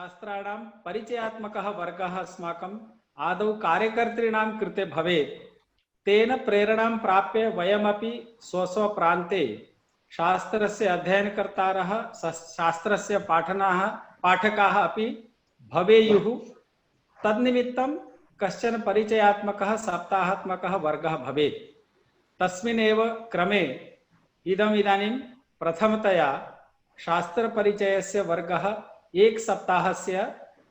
शास्त्राणां परिचयात्मकः वर्गः अस्माकम् आदौ कार्यकर्तॄणां कृते भवेत्। तेन प्रेरणां प्राप्य वयमपि स्वस्वप्रान्ते शास्त्रस्य अध्ययनकर्तारः शास्त्रस्य पाठकाः अपि भवेयुः। तन्निमित्तं कश्चन परिचयात्मकः सप्ताहात्मकः वर्गः भवेत्। तस्मिन्नेव क्रमे इदानीं प्रथमतया शास्त्रपरिचयस्य वर्गः एक सप्ताहस्य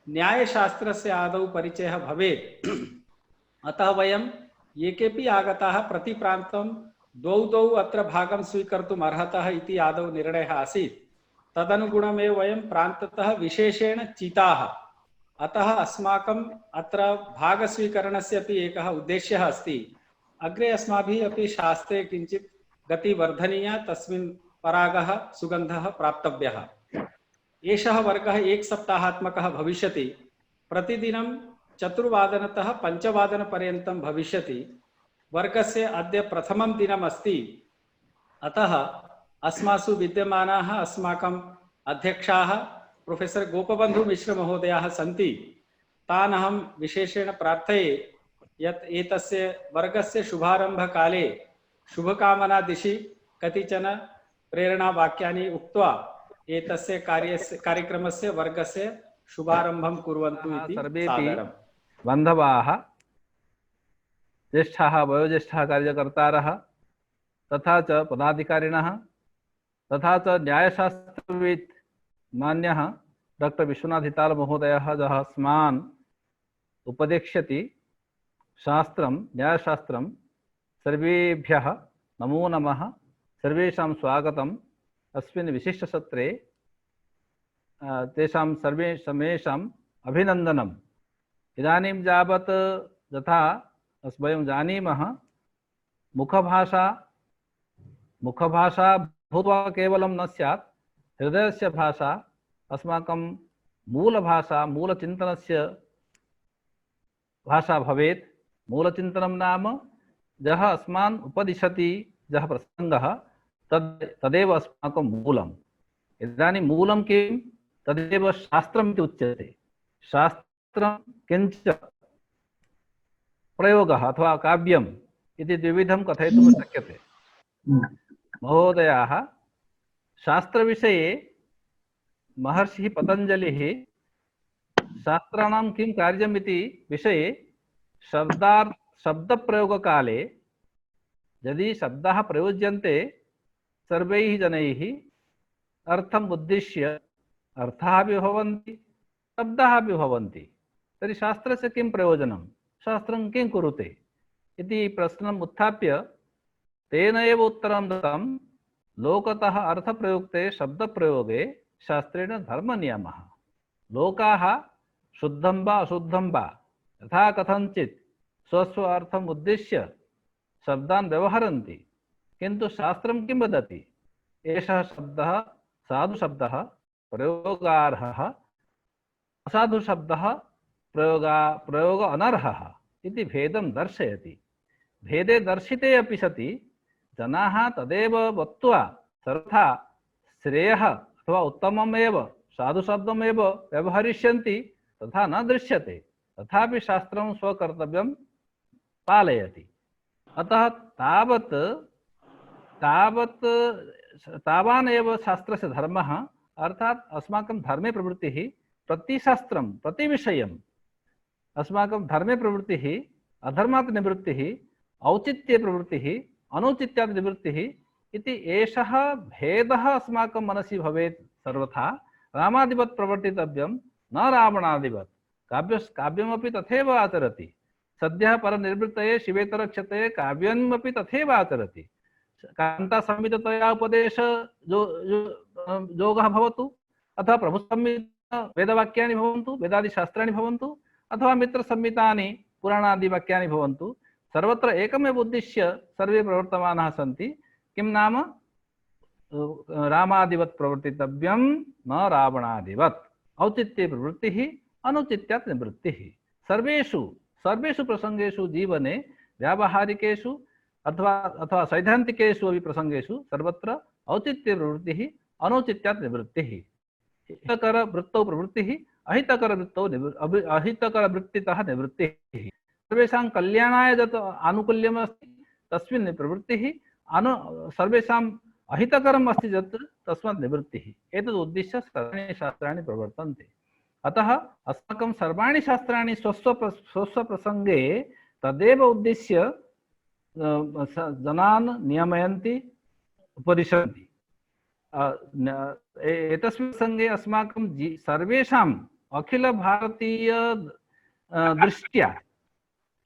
न्यायशास्त्रस्य आदौ परिचयः भवेत्। अतः वयं ये केपि आगताः प्रतिप्रान्तं द्वौ अत्र भागं स्वीकर्तुम् अर्हतः इति आदौ निर्णयः आसीत्। तदनुगुणमेव वयं प्रान्ततः विशेषेण चिताः। अतः अस्माकम् अत्र भागस्वीकरणस्य अपि एकः उद्देश्यः अस्ति। अग्रे अस्माभिः अपि शास्त्रे किञ्चित् गतिवर्धनीया, तस्मिन् परागः सुगन्धः प्राप्तव्यः। एषः वर्गः एक सप्ताहात्मकः भविष्यति। प्रतिदिनं 4 पञ्चवादनपर्यन्तं भविष्यति। वर्गस्य अद्य प्रथमं दिनम् अस्ति। अतः अस्मासु विद्यमानाः अस्माकम् अध्यक्षाः प्रोफेसर् गोपबन्धु मिश्र महोदयाः सन्ति। तान् अहं विशेषेण प्रार्थये यत् एतस्य वर्गस्य शुभारम्भकाले शुभकामना दिशि कतिचन प्रेरणावाक्यानि उक्त्वा एतस्य कार्यक्रमस्य वर्गस्य शुभारम्भं कुर्वन्तु इति सादरम्। बान्धवाः, ज्येष्ठाः वयोज्येष्ठाः कार्यकर्तारः तथा च पदाधिकारिणः तथा च न्यायशास्त्रवित् मान्यः डॉक्टर विश्वनाथ हिताल महोदयः यः अस्मान् उपदेक्ष्यति शास्त्रं न्यायशास्त्रं, सर्वेभ्यः नमो नमः। सर्वेषां स्वागतम् अस्मिन् विशिष्टसत्रे। तेषां सर्वेषाम् अभिनन्दनम्। इदानीं यावत् यथा वयं जानीमः, मुखभाषा भूत्वा केवलं न स्यात्, हृदयस्य भाषा अस्माकं मूलभाषा, मूलचिन्तनस्य भाषा भवेत्। मूलचिन्तनं नाम यः अस्मान् उपदिशति, यः प्रसङ्गः, तदेव अस्माकं मूलम्। इदानीं मूलं किं? तदेव शास्त्रम् इति उच्यते। शास्त्रं किञ्च प्रयोगः अथवा काव्यम् इति द्विविधं कथयितुं शक्यते। महोदयाः, शास्त्रविषये महर्षिः पतञ्जलिः शास्त्राणां किं कार्यम् इति विषये शब्दप्रयोगकाले यदि शब्दाः प्रयुज्यन्ते सर्वैः जनैः अर्थम् उद्दिश्य अर्थाः अपि भवन्ति, शब्दाः अपि भवन्ति, तर्हि शास्त्रस्य किं प्रयोजनं? शास्त्रं किं कुरुते इति प्रश्नम् उत्थाप्य तेन एव उत्तरं दत्तं, लोकतः अर्थप्रयुक्ते शब्दप्रयोगे शास्त्रेण धर्मनियमः। लोकाः शुद्धं वा अशुद्धं वा यथा कथञ्चित् स्वस्व अर्थम् उद्दिश्य शब्दान् व्यवहरन्ति, किन्तु शास्त्रं किं वदति? एषः शब्दः साधुशब्दः प्रयोगार्हः, असाधुशब्दः प्रयोग अनर्हः इति भेदं दर्शयति। भेदे दर्शिते अपि सति जनाः तदेव वक्त्वा सर्वथा श्रेयः अथवा उत्तममेव साधुशब्दमेव व्यवहरिष्यन्ति, तथा न दृश्यते। तथापि शास्त्रं स्वकर्तव्यं पालयति। अतः तावानेव शास्त्रस्य धर्मः, अर्थात् अस्माकं धर्मे प्रवृत्तिः प्रतिशास्त्रं प्रतिविषयम्। अस्माकं धर्मे प्रवृत्तिः अधर्मात् निवृत्तिः, औचित्ये प्रवृत्तिः अनुचित्यात् निवृत्तिः इति एषः भेदः अस्माकं मनसि भवेत् सर्वथा। रामादिवत् प्रवर्तितव्यं, न रावणादिवत्। काव्यमपि तथैव आचरति। सद्यः परनिर्वृत्तये शिवेतरक्षते काव्यमपि तथैव आचरति। कान्तासंहितया उपदेश योगः भवतु, अथवा प्रभुसंहित वेदवाक्यानि भवन्तु, वेदादिशास्त्राणि भवन्तु, अथवा मित्रसंहितानि पुराणादिवाक्यानि भवन्तु, सर्वत्र एकमेव उद्दिश्य सर्वे प्रवर्तमानाः सन्ति। किं नाम? रामादिवत् प्रवर्तितव्यं, न रावणादिवत्। औचित्ये प्रवृत्तिः, अनुचित्यात् निवृत्तिः। सर्वेषु प्रसंगेषु जीवने व्यावहारिकेषु अथवा सैद्धान्तिकेषु अपि प्रसंगेषु सर्वत्र औचित्ये प्रवृत्तिः, अनुचित्यात् निवृत्तिः। एककर वृत्तौ प्रवृत्तिः, अहितकरवृत्तौ अहितकरवृत्तितः निवृत्तिः। सर्वेषां कल्याणाय यत् आनुकूल्यम् अस्ति तस्मिन् प्रवृत्तिः, सर्वेषाम् अहितकरम् अस्ति यत् तस्मात् निवृत्तिः। एतद् उद्दिश्य सर्वाणि शास्त्राणि प्रवर्तन्ते। अतः अस्माकं सर्वाणि शास्त्राणि स्वस्वप्रसङ्गे तदेव उद्दिश्य जनान् नियमयन्ति, उपदिशन्ति। एतस्मिन् प्रसङ्गे अस्माकं सर्वेषाम् अखिलभारतीय दृष्ट्या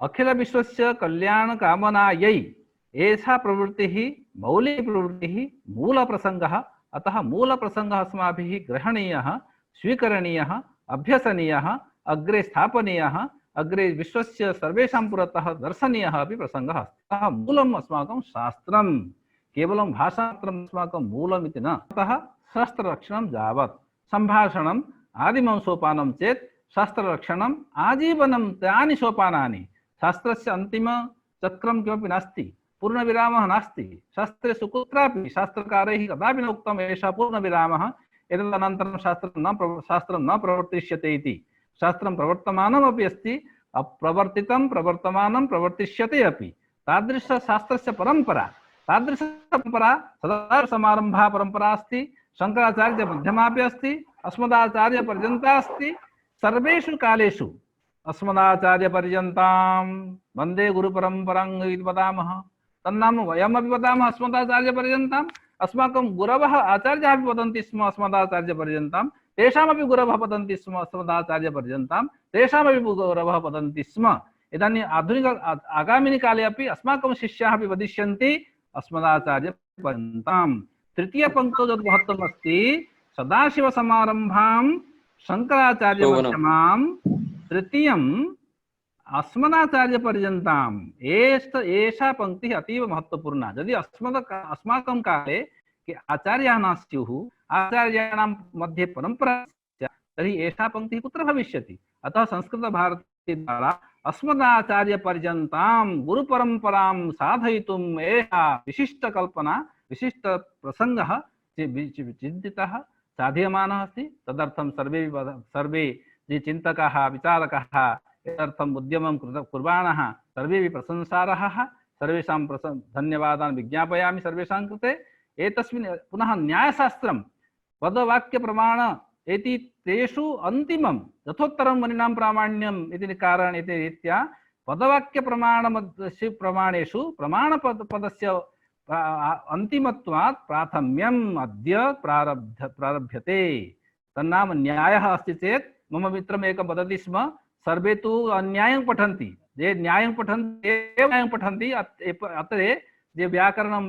अखिलविश्वस्य कल्याणकामनायै एषा प्रवृत्तिः मौलिकप्रवृत्तिः मूलप्रसङ्गः। अतः मूलप्रसङ्गः अस्माभिः ग्रहणीयः, स्वीकरणीयः, अभ्यसनीयः, अग्रे स्थापनीयः, अग्रे विश्वस्य सर्वेषां पुरतः दर्शनीयः अपि प्रसङ्गः अस्ति। अतः मूलम् अस्माकं शास्त्रं, केवलं भाषात्रम् अस्माकं मूलम् इति न। अतः शास्त्ररक्षणं यावत् सम्भाषणम् आदिमं सोपानं चेत् शास्त्ररक्षणम् आजीवनं तानि सोपानानि। शास्त्रस्य अन्तिमचक्रं किमपि नास्ति, पूर्णविरामः नास्ति। शास्त्रेषु कुत्रापि शास्त्रकारैः कदापि न उक्तम् एषः पूर्णविरामः, एतदनन्तरं शास्त्रं न प्रवर्तिष्यते इति। शास्त्रं प्रवर्तमानमपि अस्ति, प्रवर्तितं प्रवर्तमानं प्रवर्तिष्यते अपि। तादृशशास्त्रस्य परम्परा सदा समारम्भा परम्परा अस्ति। शङ्कराचार्य मध्यमापि अस्ति, अस्मदाचार्य पर्यन्ता अस्ति। सर्वेषु कालेषु अस्मदाचार्यपर्यन्तां वन्दे गुरुपरम्परां इति वदामः। तन्नाम वयमपि वदामः अस्मदाचार्यपर्यन्ताम्। अस्माकं गुरवः आचार्याः अपि वदन्ति स्म अस्मदाचार्यपर्यन्तां। तेषामपि गुरवः वदन्ति स्म अस्मदाचार्यपर्यन्तां। तेषामपि गुरवः वदन्ति स्म। इदानीम् आगामिनि काले अपि अस्माकं शिष्याः अपि वदिष्यन्ति अस्मदाचार्यपर्यन्तां। तृतीयपङ्क्तौ यद् महत्त्वम् अस्ति, सदाशिवसमारम्भां शङ्कराचार्यमध्यमां, तृतीयम् अस्मदाचार्यपर्यन्ताम्। एषा पङ्क्तिः अतीव महत्त्वपूर्णा। यदि अस्माकं काले आचार्याः न स्युः, आचार्याणां मध्ये परम्परा स्यात्, तर्हि एषा पङ्क्तिः कुत्र भविष्यति? अतः संस्कृतभारती द्वारा अस्मदाचार्यपर्यन्तां गुरुपरम्परां साधयितुम् एषा विशिष्टकल्पना, विशिष्टप्रसङ्गः चिन्तितः साध्यमानः अस्ति। तदर्थं सर्वे ये चिन्तकाः, विचारकाः एतदर्थम् उद्यमं कुर्वाणः सर्वेपि प्रशंसार्हाः। सर्वेषां धन्यवादान् विज्ञापयामि सर्वेषां कृते। एतस्मिन् पुनः न्यायशास्त्रं पदवाक्यप्रमाण इति तेषु अन्तिमं यथोत्तरं वनिनां प्रामाण्यम् इति कारणेन इति रीत्या पदवाक्यप्रमाणेषु प्रमाणपदस्य अन्तिमत्वात् प्राथम्यम् अद्य प्रारभ्यते। तन्नाम न्यायः अस्ति चेत्, मम मित्रम् एकं वदति स्म, सर्वे तु अन्यायं पठन्ति। ये न्यायं पठन्ति एव न्यायं पठन्ति, अत्र ये व्याकरणं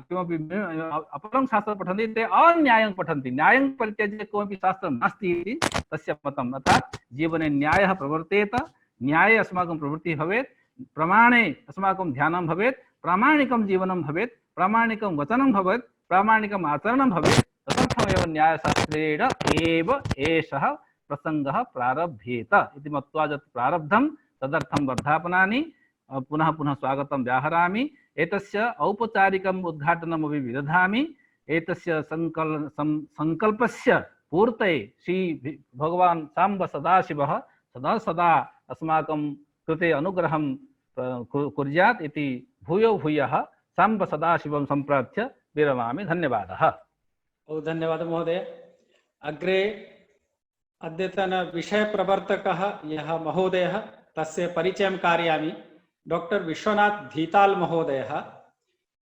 किमपि अपरं शास्त्रं पठन्ति ते अन्यायं पठन्ति। न्यायं परित्यज्य किमपि शास्त्रं नास्ति इति तस्य मतम्। अर्थात् जीवने न्यायः प्रवर्तेत, न्याये अस्माकं प्रवृत्तिः भवेत्, प्रमाणे अस्माकं ध्यानं भवेत्, प्रामाणिकं जीवनं भवेत्, प्रामाणिकं वचनं भवेत्, प्रामाणिकम् आचरणं भवेत्। तदर्थमेव न्यायशास्त्रेण एव एषः प्रसङ्गः प्रारभ्येत इति मत्वा यत् प्रारब्धं तदर्थं वर्धापनानि पुनः पुनः स्वागतं व्याहरामि। एतस्य औपचारिकम् उद्घाटनमपि विदधामि। एतस्य सङ्कल्पस्य पूर्तये श्री भगवान् साम्ब सदाशिवः सदा अस्माकं कृते अनुग्रहं कुर्यात् इति भूयः साम्ब सदाशिवं सम्प्रार्थ्य विरमामि। धन्यवादः। धन्यवादः महोदय। अग्रे अद्यतन विषय प्रवर्तकः यः महोदयः तस्य परिचयं कारयामि। डॉक्टर विश्वनाथ धीताल महोदयः।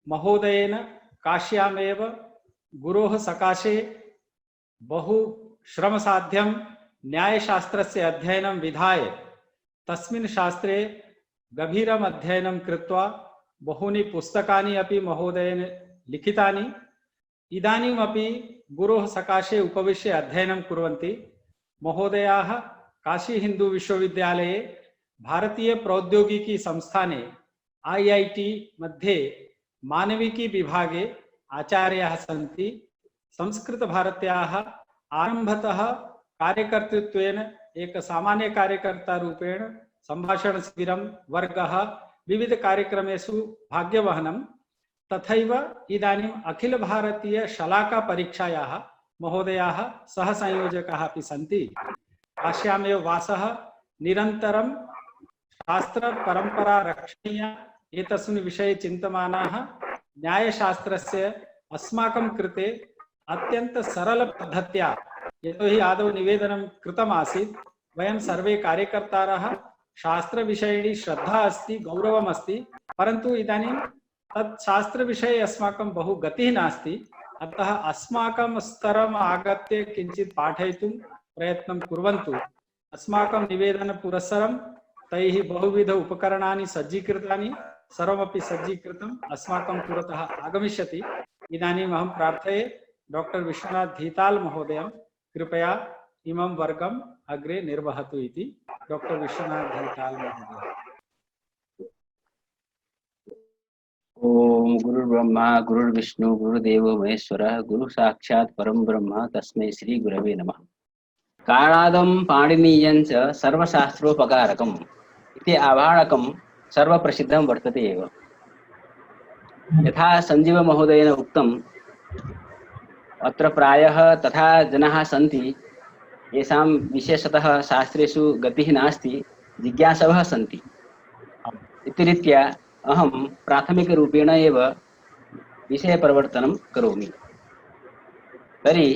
महोदयेन काश्यामेव गुरोः सकाशे बहु श्रमसाध्यं न्यायशास्त्रस्य अध्ययनं विधाय तस्मिन् शास्त्रे गभीरम् अध्ययनं कृत्वा बहूनि पुस्तकानि अपि महोदयेन लिखितानि। इदानीमपि गुरोः सकाशे उपविश्य अध्ययनं कुर्वन्ति। महोदयाः काशी हिंदू विश्वविद्यालये भारतीय प्रौद्योगिकी संस्थाने IIT मध्ये मानविकी विभागे आचार्याः सन्ति। संस्कृतभारत्याः आरम्भतः कार्यकर्तृत्वेन एक सामान्य कार्यकर्ता रूपेण संभाषण शिबिरं, वर्गः, विविध कार्यक्रमेषु भाग्यवहनं, तथैव इदानीम् अखिल भारतीय शलाका परीक्षायाः महोदयाः सहसंयोजकाः अपि सन्ति। काश्यामेव वासः निरन्तरं शास्त्रपरम्परा रक्षणीया एतस्मिन् विषये चिन्तमानाः न्यायशास्त्रस्य अस्माकं कृते अत्यन्त सरलपद्धत्या यतोहि आदौ निवेदनं कृतमासीत् वयं सर्वे कार्यकर्तारः शास्त्रविषयिणी श्रद्धा अस्ति गौरवम् अस्ति परन्तु इदानीं तत् शास्त्रविषये अस्माकं बहु गतिः नास्ति अतः अस्माकं स्तरम् आगत्य किञ्चित् पाठयितुं प्रयत्नं कुर्वन्तु अस्माकं निवेदनपुरस्सरं तैः बहुविध उपकरणानि सज्जीकृतानि सर्वमपि सज्जीकृतम् अस्माकं पुरतः आगमिष्यति इदानीम् अहं प्रार्थये डॉक्टर विश्वनाथ धीताल महोदयं कृपया इमं वर्गम् अग्रे निर्वहतु इति डॉक्टर विश्वनाथ धीताल महोदय। ओम गुरुर्ब्रह्मा गुरुर्विष्णु गुरुदेवो महेश्वरः गुरु साक्षात् परम ब्रह्म तस्मै श्री गुरवे नमः। काणादं पाणिनीयं च सर्वशास्त्रोपकारकम् इति आभाणकं सर्वप्रसिद्धं वर्तते एव। यथा संजीव महोदयेन उक्तम् अत्र प्रायः तथा जनाः सन्ति येषां विशेषतः शास्त्रेषु गतिः नास्ति जिज्ञासवः सन्ति इति रीत्या अहं प्राथमिकरूपेण एव विषयप्रवर्तनं करोमि। तर्हि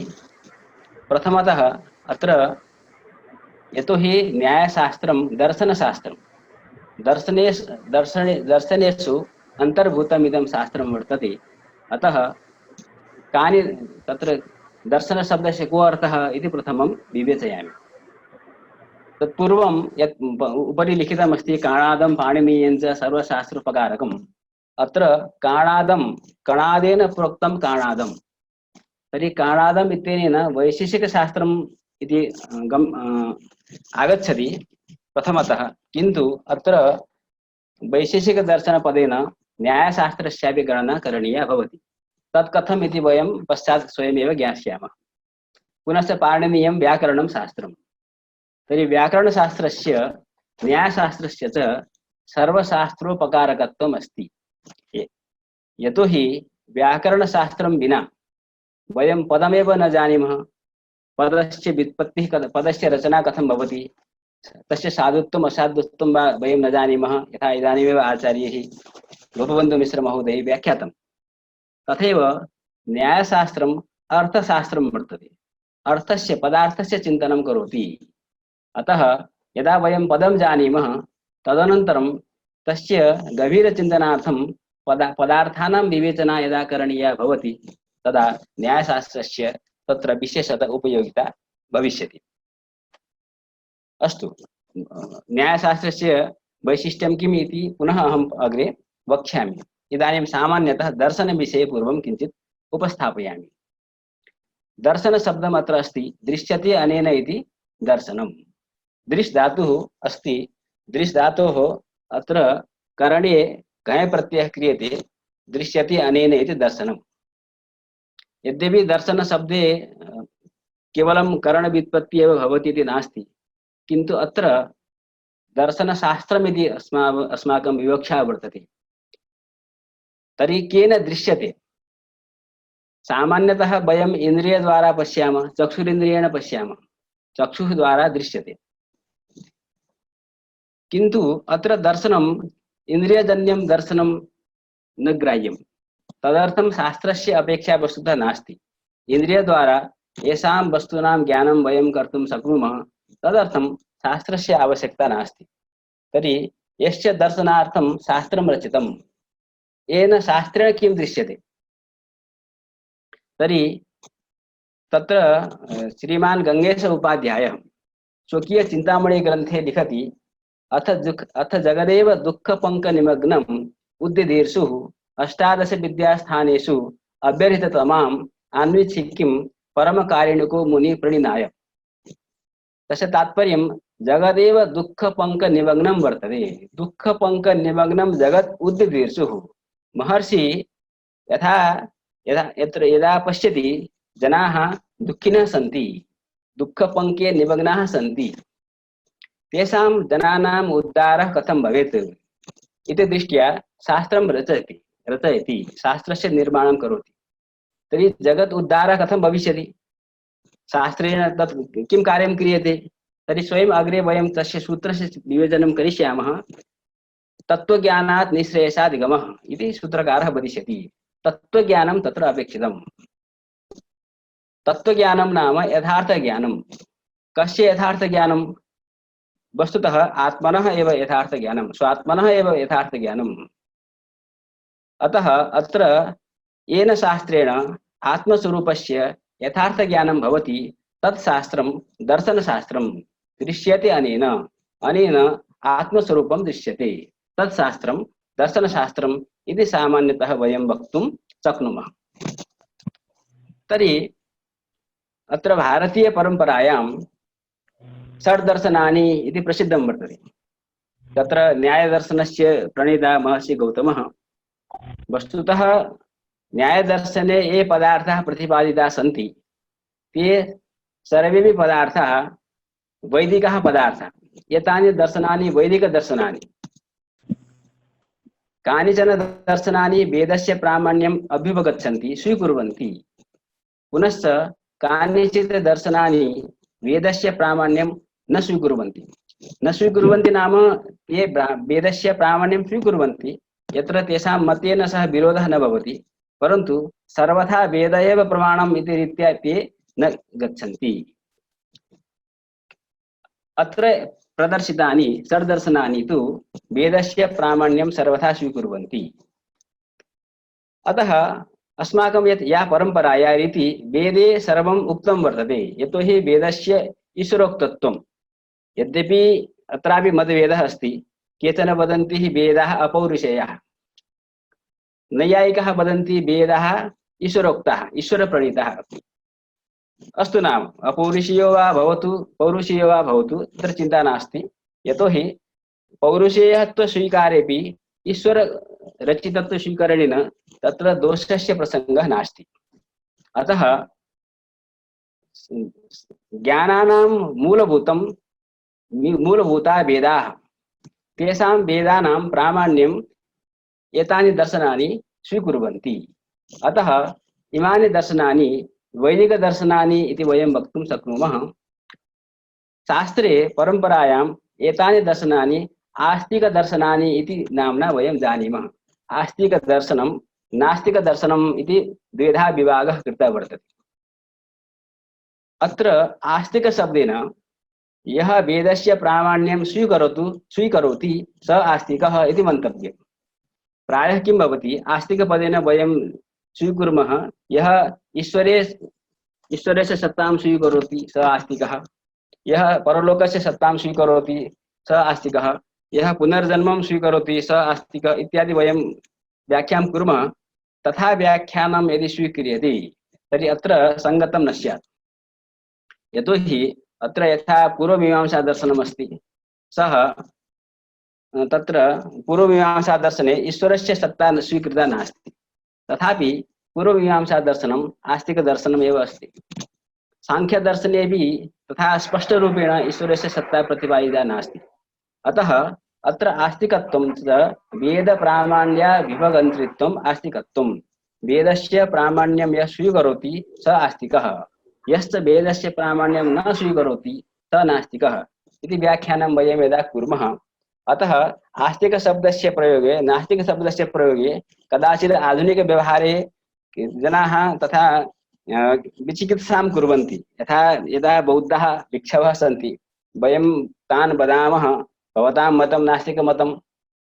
प्रथमतः अत्र यतोहि न्यायशास्त्रं दर्शनशास्त्रं दर्शनेषु अन्तर्भूतमिदं शास्त्रं वर्तते। अतः कानि तत्र दर्शनशब्दस्य को अर्थः इति प्रथमं विवेचयामि। तत्पूर्वं यत् उपरि लिखितमस्ति काणादं पाणिनीयं च सर्वशास्त्रोपकारकम् अत्र काणादं कणादेन प्रोक्तं काणादं तर्हि काणादम् इत्यनेन वैशेषिकशास्त्रम् इति आगच्छति प्रथमतः किन्तु अत्र वैशेषिकदर्शनपदेन न्यायशास्त्रस्यापि गणना करणीया भवति। तत् कथम् इति वयं पश्चात् स्वयमेव ज्ञास्यामः। पुनश्च पाणिनीयं व्याकरणं शास्त्रं तर्हि व्याकरणशास्त्रस्य न्यायशास्त्रस्य च सर्वशास्त्रोपकारकत्वम् अस्ति। यतोहि व्याकरणशास्त्रं विना वयं पदमेव न जानीमः पदस्य व्युत्पत्तिः पदस्य रचना कथं भवति तस्य साधुत्वम् असाधुत्वं वा वयं न जानीमः। यथा इदानीमेव आचार्यैः गोपबन्धुमिश्रमहोदयैः व्याख्यातं तथैव न्यायशास्त्रम् अर्थशास्त्रं वर्तते। अर्थस्य पदार्थस्य चिन्तनं करोति। अतः यदा वयं पदं जानीमः तदनन्तरं तस्य गभीरचिन्तनार्थं पदार्थानां विवेचना यदा करणीया भवति तदा न्यायशास्त्रस्य तत्र विशेषतः उपयोगिता भविष्यति। अस्तु, न्यायशास्त्रस्य वैशिष्ट्यं किम् इति पुनः अहम् अग्रे वक्ष्यामि। इदानीं सामान्यतः दर्शनविषये पूर्वं किञ्चित् उपस्थापयामि। दर्शनशब्दम् अत्र अस्ति दृश्यते अनेन इति दर्शनम्। दृश् धातुः अस्ति। दृश् धातोः अत्र करणे गय प्रत्ययः क्रियते दृश्यते अनेन इति दर्शनम्। यद्यपि दर्शनशब्दे केवलं करणव्युत्पत्तिः एव भवति इति नास्ति किन्तु अत्र दर्शनशास्त्रमिति अस्माकं विवक्षा वर्तते। तर्हि केन दृश्यते? सामान्यतः वयम् इन्द्रियद्वारा पश्यामः, चक्षुरिन्द्रियेण पश्यामः, चक्षुः द्वारा दृश्यते। किन्तु अत्र दर्शनम् इन्द्रियजन्यं दर्शनं न ग्राह्यं। तदर्थं शास्त्रस्य अपेक्षा वस्तुतः नास्ति। इन्द्रियद्वारा येषां वस्तूनां ज्ञानं वयं कर्तुं शक्नुमः तदर्थं शास्त्रस्य आवश्यकता नास्ति। तर्हि यस्य दर्शनार्थं शास्त्रं रचितं येन शास्त्रेण किं दृश्यते? तर्हि तत्र श्रीमान् गंगेश उपाध्यायः स्वकीय चिंतामणि ग्रंथे लिखति अथ जगदेव दुःखपंक निमग्नम् उद्दिदीर्षुः अष्टादश विद्यास्थानेषु अभ्यर्थिततमाम् अन्विच्छिक्किं परमकारुणिको मुनि प्रणिनाय। तस्य तात्पर्यं जगदेव दुःखपंक निमग्नं वर्तते। दुःखपंक निमग्नं जगत् उद्दिदीर्षुः। महर्षि यदा पश्यति जनाः दुःखिनः सन्ति, दुःखपंके निमग्नाः सन्ति, तेषां जनानाम् उद्धारः कथं भवेत् इति दृष्ट्या शास्त्रं रचयति, शास्त्रस्य निर्माणं करोति। तर्हि जगत् उद्धारः कथं भविष्यति? शास्त्रेण तत् किं कार्यं क्रियते? तर्हि स्वयम् अग्रे वयं तस्य सूत्रस्य विवेचनं करिष्यामः। तत्त्वज्ञानात् निःश्रेयसादिगमः इति सूत्रकारः वदिष्यति। तत्त्वज्ञानं तत्र अपेक्षितम्। तत्त्वज्ञानं नाम यथार्थज्ञानं। कस्य यथार्थज्ञानं? वस्तुतः आत्मनः एव यथार्थज्ञानं, स्वात्मनः एव यथार्थज्ञानम्। अतः अत्र येन शास्त्रेण आत्मस्वरूपस्य यथार्थज्ञानं भवति तत् शास्त्रं दर्शनशास्त्रं दृश्यते। अनेन अनेन आत्मस्वरूपं दृश्यते। तत् शास्त्रं दर्शनशास्त्रम् इति सामान्यतः वयं वक्तुं शक्नुमः। तर्हि अत्र भारतीयपरम्परायां षड्दर्शनानि इति प्रसिद्धं वर्तते। तत्र न्यायदर्शनस्य प्रणेता महर्षि गौतमः। वस्तुतः न्यायदर्शने ये पदार्थाः प्रतिपादिताः सन्ति ते सर्वेपि पदार्थाः वैदिकाः पदार्थाः। एतानि दर्शनानि वैदिकदर्शनानि। कानिचन दर्शनानि वेदस्य प्रामाण्यम् अभ्युपगच्छन्ति, स्वीकुर्वन्ति। पुनश्च कानिचित् दर्शनानि वेदस्य प्रामाण्यं न स्वीकुर्वन्ति। न स्वीकुर्वन्ति नाम ये वेदस्य प्रामाण्यं स्वीकुर्वन्ति, यत्र तेषां मतेन सह विरोधः न भवति, परन्तु सर्वथा वेद एव प्रमाणम् इति रीत्या ते न गच्छन्ति। अत्र प्रदर्शितानि षड्दर्शनानि तु वेदस्य प्रामाण्यं सर्वथा स्वीकुर्वन्ति। अतः अस्माकं या परंपरा या रीति वेदे सर्वम् उक्तं वर्तते। यतोहि वेदस्य ईश्वरोक्तत्वं। यद्यपि अत्रापि मतभेदः अस्ति। केचन वदन्ति हि वेदाः अपौरुषेयाः, नैयायिकाः वदन्ति वेदाः ईश्वरोक्ताः, ईश्वरप्रणीताः। अस्तु नाम अपौरुषीयो वा भवतु पौरुषीयो वा भवतु तत्र चिन्ता नास्ति। यतोहि पौरुषेयत्व स्वीकारेपि ईश्वर रचितत्व स्वीकरणेन तत्र दोषस्य प्रसंगः नास्ति। अतः ज्ञानानां मूलभूता वेदाः, तेषां वेदानां प्रामाण्यं एतानि दर्शनानि स्वीकुर्वन्ति। अतः इमानि दर्शनानि वैदिकदर्शनानि इति वयं वक्तुं शक्नुमः। शास्त्रे परम्परायाम् एतानि दर्शनानि आस्तिकदर्शनानि इति नाम्ना वयं जानीमः। आस्तिकदर्शनं नास्तिकदर्शनम् इति द्विधा विभागः कृतः वर्तते। अत्र आस्तिकशब्देन यः वेदस्य प्रामाण्यं स्वीकरोति स आस्तिकः इति मन्तव्यम्। प्रायः किं भवति, आस्तिकपदेन वयं स्वीकुर्मः यः ईश्वरस्य सत्तां स्वीकरोति स आस्तिकः, यः परलोकस्य सत्तां स्वीकरोति स आस्तिकः, यः पुनर्जन्मं स्वीकरोति स आस्तिकः इत्यादि वयं व्याख्यां कुर्मः। तथा व्याख्यानं यदि स्वीक्रियते तर्हि अत्र संगतं न स्यात्। यतोहि अत्र यथा पूर्वमीमांसा दर्शनमस्ति, सः तत्र पूर्वमीमांसा दर्शने ईश्वरस्य सत्ता स्वीकृता नास्ति। तथापि पूर्वमीमांसा दर्शनम् आस्तिकदर्शनम् एव अस्ति। सांख्यदर्शने भी तथा स्पष्टरूपेण ईश्वरस्य सत्ता प्रतिपादिता नास्ति। अतः अत्र आस्तिकत्वं वेदप्रामाण्य विभगन्तृत्वम् आस्तिकत्वम्। वेदस्य प्रामाण्यं यः स्वीकरोति स आस्तिकः, यश्च वेदस्य प्रामाण्यं न स्वीकरोति स नास्तिकः इति व्याख्यानं वयं यदा कुर्मः। अतः आस्तिकशब्दस्य प्रयोगे नास्तिकशब्दस्य प्रयोगे कदाचित् आधुनिकव्यवहारे जनाः तथा विचिकित्सां कुर्वन्ति। यथा यदा बौद्धाः भिक्षवः सन्ति, वयं तान् वदामः भवतां मतं नास्तिकमतं,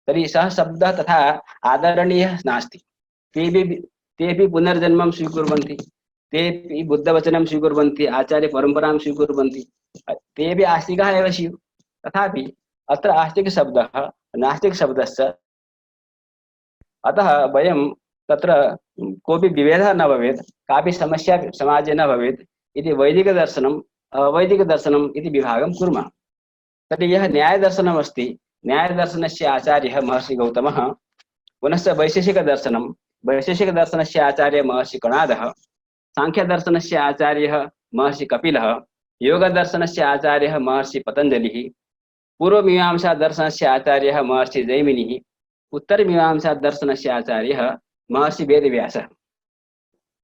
तर्हि सः शब्दः तथा आदरणीयः नास्ति। तेपि पुनर्जन्मं स्वीकुर्वन्ति, तेपि बुद्धवचनं स्वीकुर्वन्ति, आचार्यपरम्परां स्वीकुर्वन्ति, तेपि आस्तिकाः एव स्युः। तथापि अत्र आस्तिकशब्दः नास्तिकशब्दस्य, अतः वयं तत्र कोऽपि विभेदः न भवेत्, कापि समस्या समाजे न भवेत् इति वैदिकदर्शनम् अवैदिकदर्शनम् इति विभागं कुर्मः। तर्हि यः न्यायदर्शनमस्ति, न्यायदर्शनस्य आचार्यः महर्षि गौतमः। पुनश्च वैशेषिकदर्शनस्य आचार्यः महर्षि कणादः, सांख्यदर्शनस्य आचार्यः महर्षि कपिलः, योगदर्शनस्य आचार्यः महर्षि पतञ्जलिः, पूर्वमीमांसा दर्शनस्य आचार्यः महर्षि जैमिनिः, उत्तरमीमांसा दर्शनस्य आचार्यः महर्षि वेदव्यासः।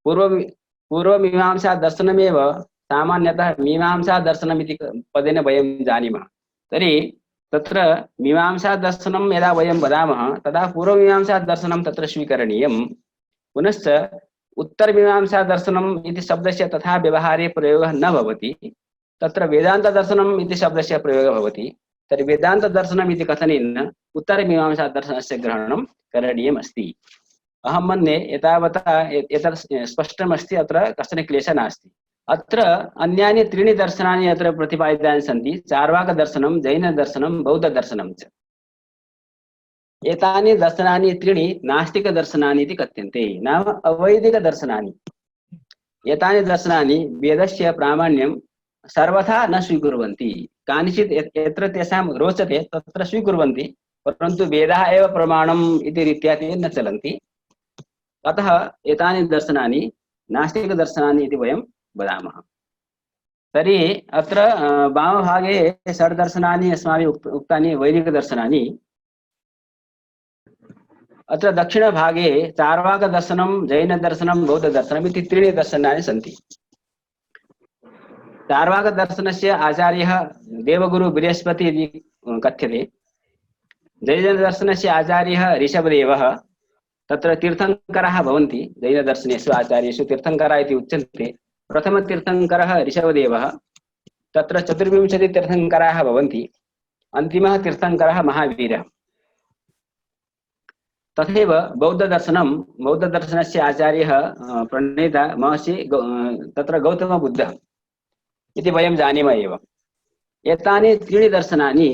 पूर्वमीमांसा दर्शनमेव सामान्यतः मीमांसा दर्शनम् इति पदेन वयं जानीमः। तर्हि तत्र मीमांसा दर्शनं यदा वयं वदामः तदा पूर्वमीमांसा दर्शनं तत्र स्वीकरणीयं। पुनश्च उत्तरमीमांसा दर्शनम् इति शब्दस्य तथा व्यवहारे प्रयोगः न भवति, तत्र वेदान्तदर्शनम् इति शब्दस्य प्रयोगः भवति। तर्हि वेदान्तदर्शनम् इति कथनेन उत्तरमीमांसा दर्शनस्य ग्रहणं करणीयमस्ति। अहं मन्ये एतावता एतत् स्पष्टमस्ति, अत्र कश्चन क्लेशः नास्ति। अत्र अन्यानि त्रीणि दर्शनानि अत्र प्रतिपादितानि सन्ति, चार्वाकदर्शनं, जैनदर्शनं, बौद्धदर्शनं च। एतानि दर्शनानि त्रीणि नास्तिकदर्शनानि इति कथ्यन्ते, नाम अवैदिकदर्शनानि। एतानि दर्शनानि वेदस्य प्रामाण्यं सर्वथा न स्वीकुर्वन्ति। कानिचित् यत्र तेषां रोचते तत्र स्वीकुर्वन्ति, परन्तु वेदाः एव प्रमाणम् इति रीत्या ते न चलन्ति। अतः एतानि दर्शनानि नास्तिकदर्शनानि इति वयं वदामः। तर्हि अत्र वामभागे षड्दर्शनानि अस्माभिः उक्तानि वैदिकदर्शनानि, अत्र दक्षिणभागे चार्वाकदर्शनं, जैनदर्शनं, बौद्धदर्शनम् इति त्रीणि दर्शनानि सन्ति। चार्वाकदर्शनस्य आचार्यः देवगुरु बृहस्पति इति कथ्यते। जैनदर्शनस्य आचार्यः ऋषभदेवः। तत्र तीर्थङ्कराः भवन्ति, जैनदर्शनेषु आचार्येषु तीर्थङ्कराः इति उच्यन्ते। प्रथमतीर्थङ्करः ऋषभदेवः, तत्र 24 तीर्थङ्कराः भवन्ति, अन्तिमः तीर्थङ्करः महावीरः। तथैव बौद्धदर्शनं, बौद्धदर्शनस्य आचार्यः प्रणेता महर्षि तत्र गौतमबुद्धः इति वयं जानीमः एव। एतानि त्रीणि दर्शनानि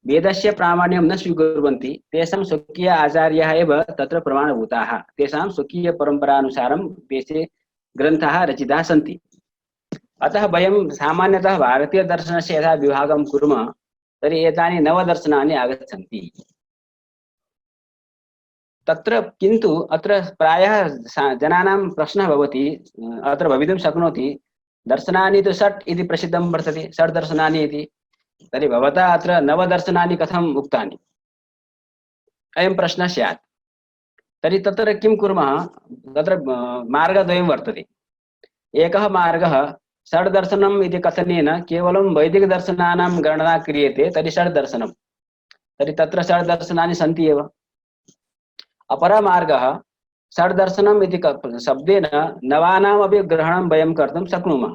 वेदस्य प्रामाण्यं न स्वीकुर्वन्ति, तेषां स्वकीय आचार्याः एव तत्र प्रमाणभूताः, तेषां स्वकीय परम्परानुसारं तेषे ग्रन्थाः रचिताः सन्ति। अतः वयं सामान्यतः भारतीयदर्शनस्य यथा विभागं कुर्मः तर्हि एतानि नवदर्शनानि आगच्छन्ति। तत्र किन्तु अत्र प्रायः जनानां प्रश्नः भवति, अत्र भवितुं शक्नोति, दर्शनानि तु षट् इति प्रसिद्धं वर्तते, षड् दर्शनानि इति। तर्हि भवता अत्र नवदर्शनानि कथम् उक्तानि, अयं प्रश्नः स्यात्। तर्हि तत्र किं कुर्मः, तत्र मार्गद्वयं वर्तते। एकः मार्गः षड् दर्शनम् इति कथनेन केवलं वैदिकदर्शनानां गणना क्रियते, तर्हि षड् दर्शनं, तर्हि तत्र षड् दर्शनानि सन्ति एव। अपरः मार्गः षड् दर्शनम् इति शब्देन नवानामपि ग्रहणं वयं कर्तुं शक्नुमः।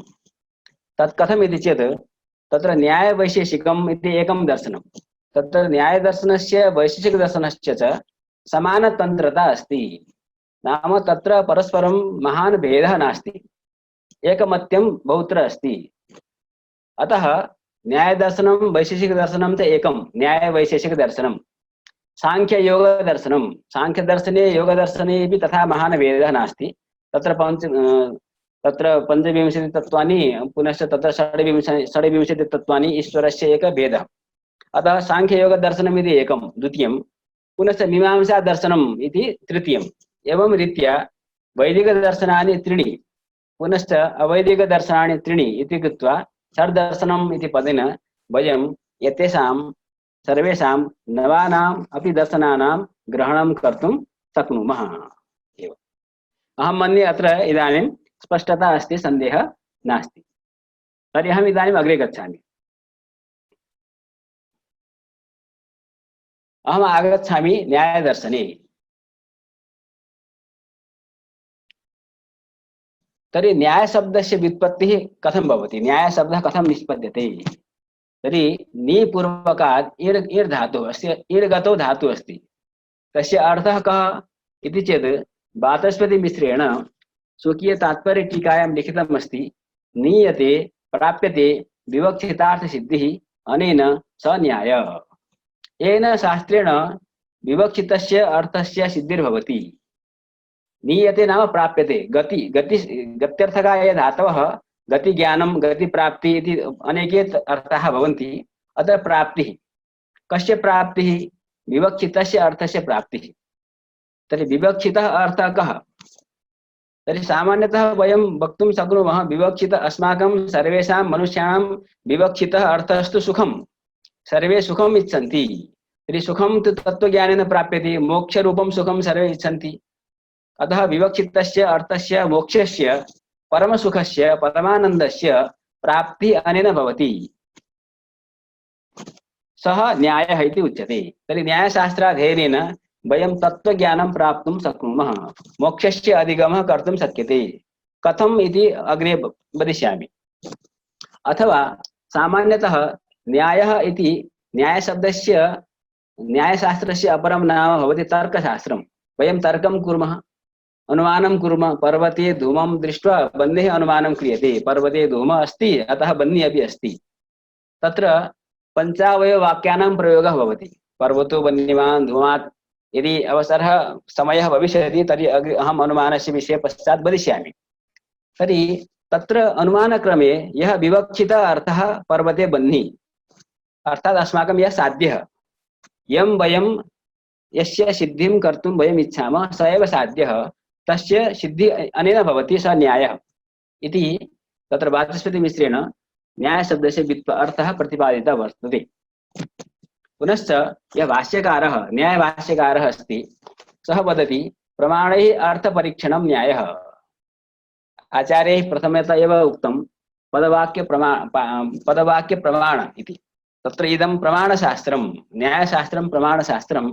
तत् कथम् इति चेत् तत्र न्यायवैशेषिकम् इति एकं दर्शनं, तत्र न्यायदर्शनस्य वैशेषिकदर्शनस्य च समानतन्त्रता अस्ति, नाम तत्र परस्परं महान् भेदः नास्ति, एकमत्यं बहुत्र अस्ति। अतः न्यायदर्शनं वैशेषिकदर्शनं च एकं न्यायवैशेषिकदर्शनं। सांख्ययोगदर्शनं, सांख्यदर्शने योगदर्शनेपि तथा महान् भेदः नास्ति, तत्र पञ्चविंशति तत्त्वानि पुनश्च तत्र षड्विंशति तत्त्वानि ईश्वरस्य एकः भेदः। अतः सांख्ययोगदर्शनम् इति एकं द्वितीयं, पुनश्च मीमांसादर्शनम् इति तृतीयम्। एवं रीत्या वैदिकदर्शनानि त्रीणि पुनश्च अवैदिकदर्शनानि त्रीणि इति कृत्वा षड्दर्शनम् इति पदेन वयं एतेषां सर्वेषां नवानाम् अपि दर्शनानां ग्रहणं कर्तुं शक्नुमः एव। अहं मन्ये अत्र इदानीं स्पष्टता अस्ति, सन्देहः नास्ति। तर्हि अहम् इदानीम् अग्रे गच्छामि। अहम् आगच्छामि न्यायदर्शने। तर्हि न्यायशब्दस्य व्युत्पत्तिः कथं भवति, न्यायशब्दः कथं निष्पद्यते? तर्हि नीपूर्वकात् इर् धातुः, अस्य इर्गतो धातुः अस्ति। तस्य अर्थः कः इति चेत् वाचस्पतिमिश्रेण स्वकीय तात्पर्य टीकायां लिखितम् अस्ति, नीयते प्राप्यते विवक्षितार्थ सिद्धिः अनेन स न्याय। येन शास्त्रेण विवक्षितस्य अर्थस्य सिद्धिर्भवति। नीयते नाम प्राप्यते, गत्यर्थकाय धातवः गतिज्ञानं गतिप्राप्ति इति अनेके अर्थाः भवन्ति। अत्र प्राप्तिः, कस्य प्राप्तिः? विवक्षितस्य अर्थस्य प्राप्तिः। तर्हि विवक्षितः अर्थः कः? तर्हि सामान्यतः वयं वक्तुं शक्नुमः, विवक्षित अस्माकं सर्वेषां मनुष्याणां विवक्षितः अर्थस्तु सुखं, सर्वे सुखम् इच्छन्ति। तर्हि सुखं तु तत्त्वज्ञानेन प्राप्यते, मोक्षरूपं सुखं सर्वे इच्छन्ति। अतः विवक्षितस्य अर्थस्य मोक्षस्य परमसुखस्य परमानन्दस्य प्राप्तिः अनेन भवति सः न्यायः इति उच्यते। तर्हि न्यायशास्त्राध्ययनेन वयं तत्त्वज्ञानं प्राप्तुं शक्नुमः, मोक्षस्य अधिगमः कर्तुं शक्यते। कथम् इति अग्रे वदिष्यामि। अथवा सामान्यतः न्यायः इति न्यायशब्दस्य न्यायशास्त्रस्य अपरं नाम भवति तर्कशास्त्रं। वयं तर्कं कुर्मः, अनुमानं कुर्मः। पर्वते धूमं दृष्ट्वा बन्नेः अनुमानं क्रियते। पर्वते धूमः अस्ति, अतः बन्नी अपि अस्ति। तत्र पञ्चावयववाक्यानां प्रयोगः भवति। पर्वतो वह्निमान् धूमात्। यदि अवसरः समयः भविष्यति तर्हि अहम् अनुमानस्य विषये पश्चात् वदिष्यामि। तर्हि तत्र अनुमानक्रमे यः विवक्षितः अर्थः पर्वते बह्नि, अर्थात् अस्माकं यः साध्यः, यं वयं यस्य सिद्धिं कर्तुं वयम् इच्छामः स एव साध्यः, तस्य सिद्धिः अनेन भवति, स न्यायः इति तत्र वाचस्पतिमिश्रेण न्यायशब्दस्य अर्थः प्रतिपादितः वर्तते। पुनश्च यः भाष्यकारः न्यायभाष्यकारः अस्ति सः वदति प्रमाणैः अर्थपरीक्षणं न्यायः। आचार्यैः प्रथमतः एव उक्तं पदवाक्यप्रमाण इति। तत्र इदं प्रमाणशास्त्रं, न्यायशास्त्रं प्रमाणशास्त्रम्।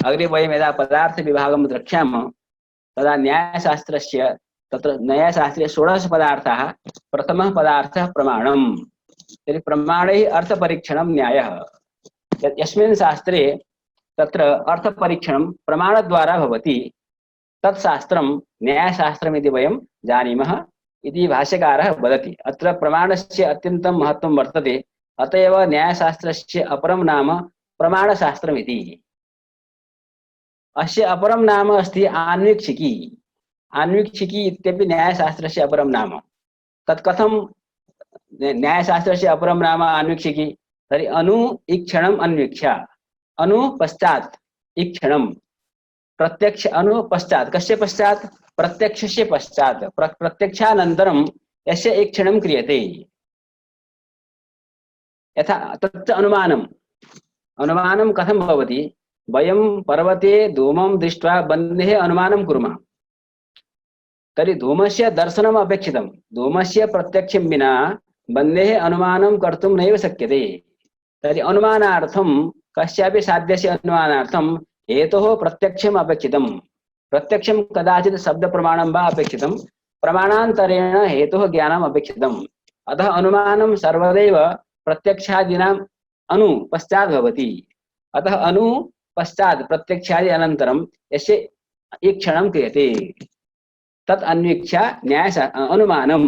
अग्रे वयं यदा पदार्थविभागं द्रक्ष्यामः तदा न्यायशास्त्रस्य तत्र न्यायशास्त्रे 16 पदार्थाः, प्रथमः पदार्थः प्रमाणम्। तर्हि प्रमाणैः अर्थपरीक्षणं न्यायः। यस्मिन् शास्त्रे तत्र अर्थपरीक्षणं प्रमाणद्वारा भवति तत् शास्त्रं न्यायशास्त्रमिति वयं जानीमः इति भाष्यकारः वदति। अत्र प्रमाणस्य अत्यन्तं महत्त्वं वर्तते, अत एव न्यायशास्त्रस्य अपरं नाम प्रमाणशास्त्रमिति। अस्य अपरं नाम अस्ति आन्वीक्षिकी। आन्वीक्षिकी इत्यपि न्यायशास्त्रस्य अपरं नाम। तत् कथं न्यायशास्त्रस्य अपरं नाम आन्वीक्षिकी? तर्हि अनु ईक्षणम् अन्वीक्ष्य, अनु पश्चात् ईक्षणं, प्रत्यक्ष अनु पश्चात्, कस्य पश्चात्? प्रत्यक्षस्य पश्चात्, प्रत्यक्षानन्तरं यस्य ईक्षणं क्रियते। यथा तच्च अनुमानम्। अनुमानं कथं भवति? वयं पर्वते धूमं दृष्ट्वा बन्नेः अनुमानं कुर्मः। तर्हि धूमस्य दर्शनम् अपेक्षितं। धूमस्य प्रत्यक्षं विना बन्नेः अनुमानं कर्तुं नैव शक्यते। तर्हि अनुमानार्थं कस्यापि साध्यस्य अनुमानार्थं हेतोः प्रत्यक्षम् अपेक्षितं। प्रत्यक्षं कदाचित् शब्दप्रमाणं वा अपेक्षितं, प्रमाणान्तरेण हेतोः ज्ञानम् अपेक्षितम्। अतः अनुमानं सर्वदैव प्रत्यक्षादीनाम् अनु पश्चात् भवति। अतः अनु पश्चात् प्रत्यक्षादि अनन्तरं यस्य ईक्षणं क्रियते तत् अन्वीक्ष्य अनुमानं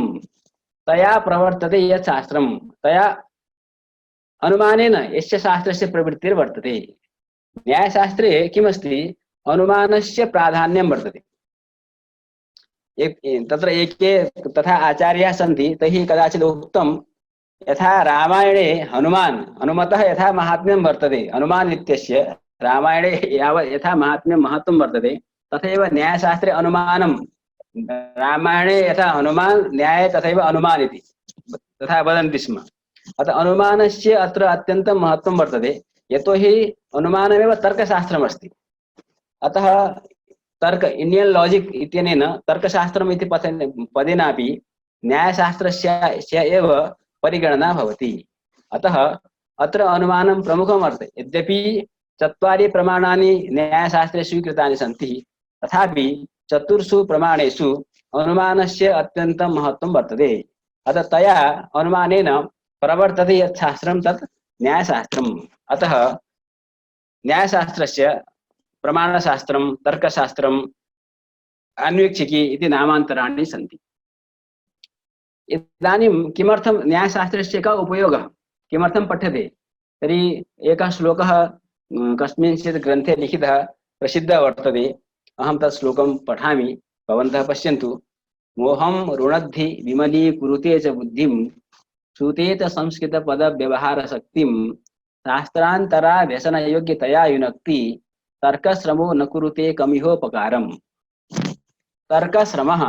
तया प्रवर्तते यत् शास्त्रं, तया अनुमानेन यस्य शास्त्रस्य प्रवृत्तिर्वर्तते। न्यायशास्त्रे किमस्ति? अनुमानस्य प्राधान्यं वर्तते। तत्र एके तथा आचार्याः सन्ति, तैः कदाचित् उक्तं यथा रामायणे हनुमतः यथा महात्म्यं वर्तते, हनुमान् इत्यस्य रामायणे यथा महत्त्वं वर्तते, तथैव न्यायशास्त्रे अनुमानं, रामायणे यथा हनुमान्, न्याये तथैव अनुमान् इति तथा वदन्ति स्म। अतः अनुमानस्य अत्र अत्यन्तं महत्त्वं वर्तते, यतोहि अनुमानमेव तर्कशास्त्रमस्ति। अतः तर्क, इंडियन लॉजिक इत्यनेन तर्कशास्त्रम् इति पदेनापि न्यायशास्त्रस्य एव परिगणना भवति। अतः अत्र अनुमानं प्रमुखं वर्तते। यद्यपि 4 प्रमाणानि न्यायशास्त्रे स्वीकृतानि सन्ति, तथापि 4 प्रमाणेषु अनुमानस्य अत्यन्तं महत्त्वं वर्तते। अतः तया अनुमानेन प्रवर्तते यत् शास्त्रं तत् न्यायशास्त्रम्। अतः न्यायशास्त्रस्य प्रमाणशास्त्रं, तर्कशास्त्रम्, अन्वीक्षिकी इति नामान्तराणि सन्ति। इदानीं किमर्थं न्यायशास्त्रस्य कः उपयोगः, किमर्थं पठ्यते? तर्हि एकः श्लोकः कस्मिंश्चित् ग्रन्थे लिखितः प्रसिद्धः वर्तते। अहं तत् श्लोकं पठामि, भवन्तः पश्यन्तु। मोहं रुणद्धि विमलीकुरुते च बुद्धिं श्रुतेत संस्कृतपदव्यवहारशक्तिं शास्त्रान्तरा व्यसनयोग्यतया युनक्ति तर्कश्रमो न कुरुते कमिहोपकारम्। तर्कश्रमः,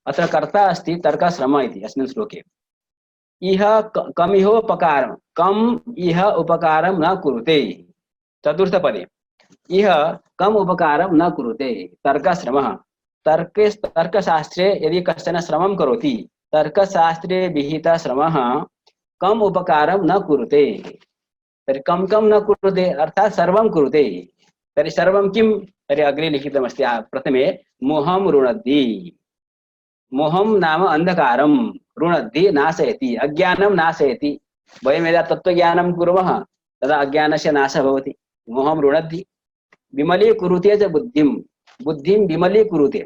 अत्र कर्ता अस्ति तर्कश्रम इति अस्मिन् श्लोके। इह कमिहोपकारं, कम इह उपकारं न कुरुते। चतुर्थपदे इह कम उपकारं न कुरुते, तर्कश्रमः। तर्कशास्त्रे यदि कश्चन श्रमं करोति तर्कशास्त्रे विहितः श्रमः कम उपकारं न कुरुते। तर्हि कम न कुरुते अर्थात सर्वं कुरुते। तर्हि सर्वं किं? तर्हि अग्रे लिखितमस्ति प्रथमे मोहं रुणद्धि। मोहं नाम अंधकारं, रुणद्धि नाशयति, अज्ञानं नाशयति। वयं यदा तत्त्वज्ञानं कुर्मः तदा अज्ञानस्य नाशः भवति। मोहं रुणद्धि। विमलीकुरुते च बुद्धिं, बुद्धिं विमलीकुरुते,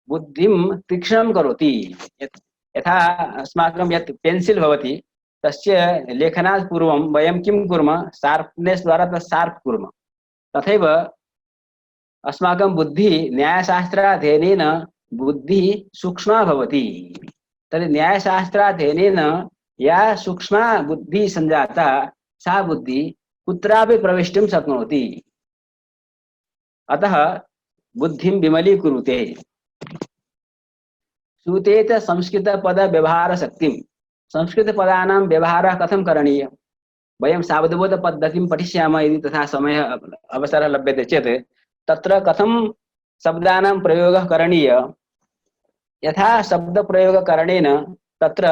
बुद्धिं तीक्ष्णं करोति। यथा अस्माकं यत् पेन्सिल् भवति तस्य लेखनात् पूर्वं वयं किं कुर्मः? शार्प्नेस् द्वारा तत् शार्प् कुर्मः। तथैव अस्माकं बुद्धिः न्यायशास्त्राध्ययनेन बुद्धिः सूक्ष्मा भवति। तर्हि न्यायशास्त्राध्ययनेन या सूक्ष्मा बुद्धिः सञ्जाता सा बुद्धिः कुत्रापि प्रवेष्टुं शक्नोति। अतः बुद्धिं विमलीकुरुते। सूते च संस्कृतपदव्यवहारशक्तिं। संस्कृतपदानां व्यवहारः कथं करणीयः? वयं सावधबोधपद्धतिं पठिष्यामः यदि तथा समयः अवसरः लभ्यते चेत्। तत्र कथं शब्दानां प्रयोगः करणीयः, यथा शब्दप्रयोगकरणेन तत्र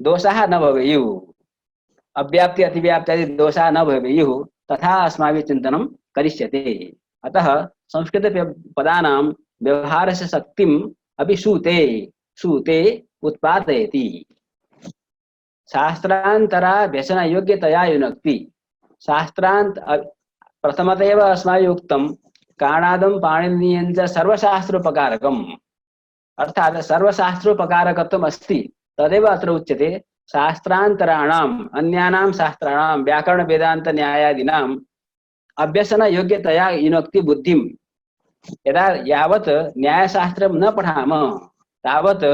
दोषाः न भवेयुः, अव्याप्ति अतिव्याप्त्यादि दोषाः न भवेयुः, तथा अस्माभिः चिन्तनं करिष्यते। अतः संस्कृतपदानां व्यवहारस्य शक्तिम् अपि सूते उत्पादयति। शास्त्रान्तरा व्यसनयोग्यतया युनक्ति। शास्त्रान्त प्रथमतः एव अस्माभिः उक्तं काणादं पाणिनीयं च सर्वशास्त्रोपकारकम्। अर्थात सर्वशास्त्रोपकारकत्वम् अस्ति। तदेव अत्र उच्यते शास्त्रान्तराणाम् अन्यानां शास्त्राणां व्याकरण वेदांत न्यायादीनाम् अभ्यसनयोग्यतया युनक्ति बुद्धिं। यदा यावत् न्यायशास्त्रं न पठामः तावत्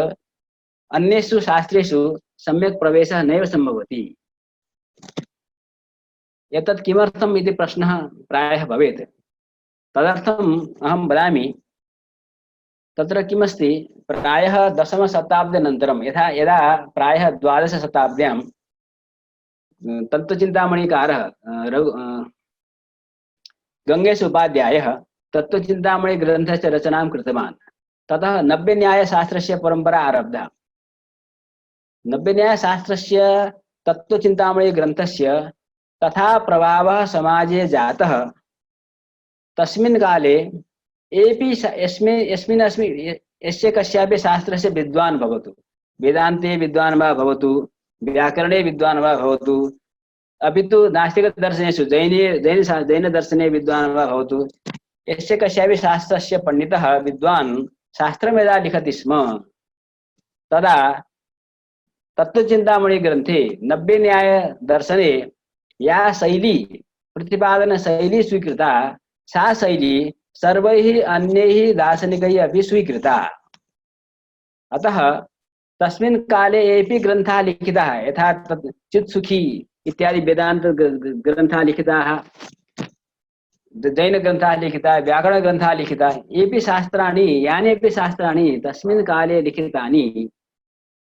अन्येषु शास्त्रेषु सम्यक् प्रवेशः नैव सम्भवति। एतत् किमर्थम् इति प्रश्नः प्रायः भवेत्। तदर्थम् अहं वदामि, तत्र किमस्ति, प्रायः दशमशताब्द्यनन्तरं यदा प्रायः द्वादशशताब्द्यां तत्त्वचिन्तामणिकारः गङ्गेश उपाध्यायः तत्त्वचिन्तामणिग्रन्थस्य रचनां कृतवान्। ततः नव्यन्यायशास्त्रस्य परम्परा आरब्धा। नव्यन्यायशास्त्रस्य तत्त्वचिन्तामणिग्रन्थस्य तथा प्रभावः समाजे जातः तस्मिन् काले यस्य कस्यापि शास्त्रस्य विद्वान् भवतु, वेदान्ते विद्वान् वा भवतु, व्याकरणे विद्वान् वा भवतु, अपि तु नास्तिकदर्शनेषु जैनदर्शने विद्वान् वा भवतु, यस्य कस्यापि शास्त्रस्य पंडितः विद्वान् शास्त्रं यदा लिखति स्म तदा तत्त्वचिन्तामणिग्रन्थे नव्यन्यायदर्शने या शैली प्रतिपादन शैली स्वीकृता सा शैली सर्वैः अन्यैः दार्शनिकैः अपि स्वीकृता। अतः तस्मिन् काले एपि ग्रन्थाः लिखिताः, यथा चित्सुखी इत्यादि वेदांत ग्रन्थाः लिखिताः, जैन ग्रन्थाः लिखिताः, व्याकरण ग्रन्थाः लिखिताः। एपि शास्त्राणि यान्यपि शास्त्राणि तस्मिन् काले लिखितानि,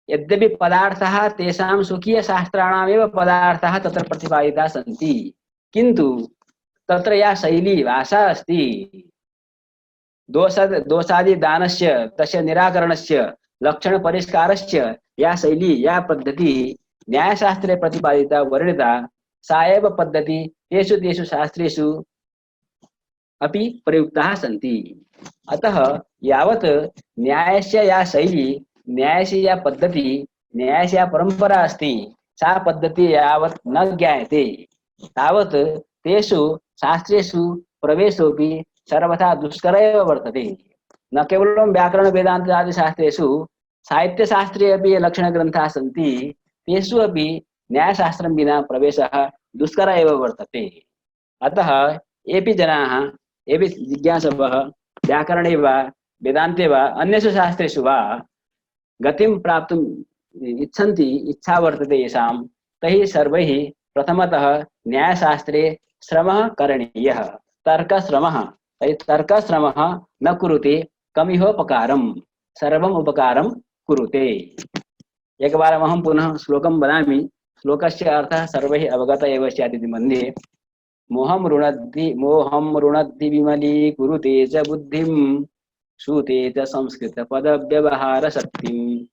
यद्यपि पदार्थाः तेषां स्वकीयशास्त्राणामेव पदार्थाः तत्र प्रतिपादिताः सन्ति, किन्तु तत्र या शैली भाषा अस्ति, दोषादिदानस्य तस्य निराकरणस्य लक्षणपरिष्कारस्य या शैली या पद्धति न्यायशास्त्रे प्रतिपादिता वर्णिता, सा एव पद्धति तेषु शास्त्रेषु अपि प्रयुक्ताः सन्ति। अतः यावत् न्यायस्य या शैली, न्यायस्य या पद्धति, न्यायस्य या परंपरा अस्ति, सा पद्धति यावत् न ज्ञायते तावत् तेषु शास्त्रेषु प्रवेशोऽपि सर्वथा दुष्कर एव वर्तते। न केवलं व्याकरण वेदांत आदि शास्त्रेषु, साहित्यशास्त्रे अपि ये लक्षणग्रन्थाः सन्ति तेषु अपि न्यायशास्त्रं विना प्रवेशः दुष्कर एव वर्तते। अतः एपि जनाः, एपि जिज्ञासवः व्याकरणे वा वेदान्ते वा अन्येषु शास्त्रेषु वा गतिं प्राप्तुम् इच्छन्ति, इच्छा वर्तते येषां, तैः सर्वैः प्रथमतः न्यायशास्त्रे श्रमः करणीयः, तर्कश्रमः। तर्हि तर्कश्रमः न कुरुते कमिहोपकारं सर्वम् उपकारं कुरुते। एकवारम् अहं पुनः श्लोकं वदामि। श्लोकस्य अर्थः सर्वैः अवगत एव स्यात् इति मन्ये। मोहं रुणद्धि विमलीकुरुते च बुद्धिं श्रुते च संस्कृतपदव्यवहारशक्तिं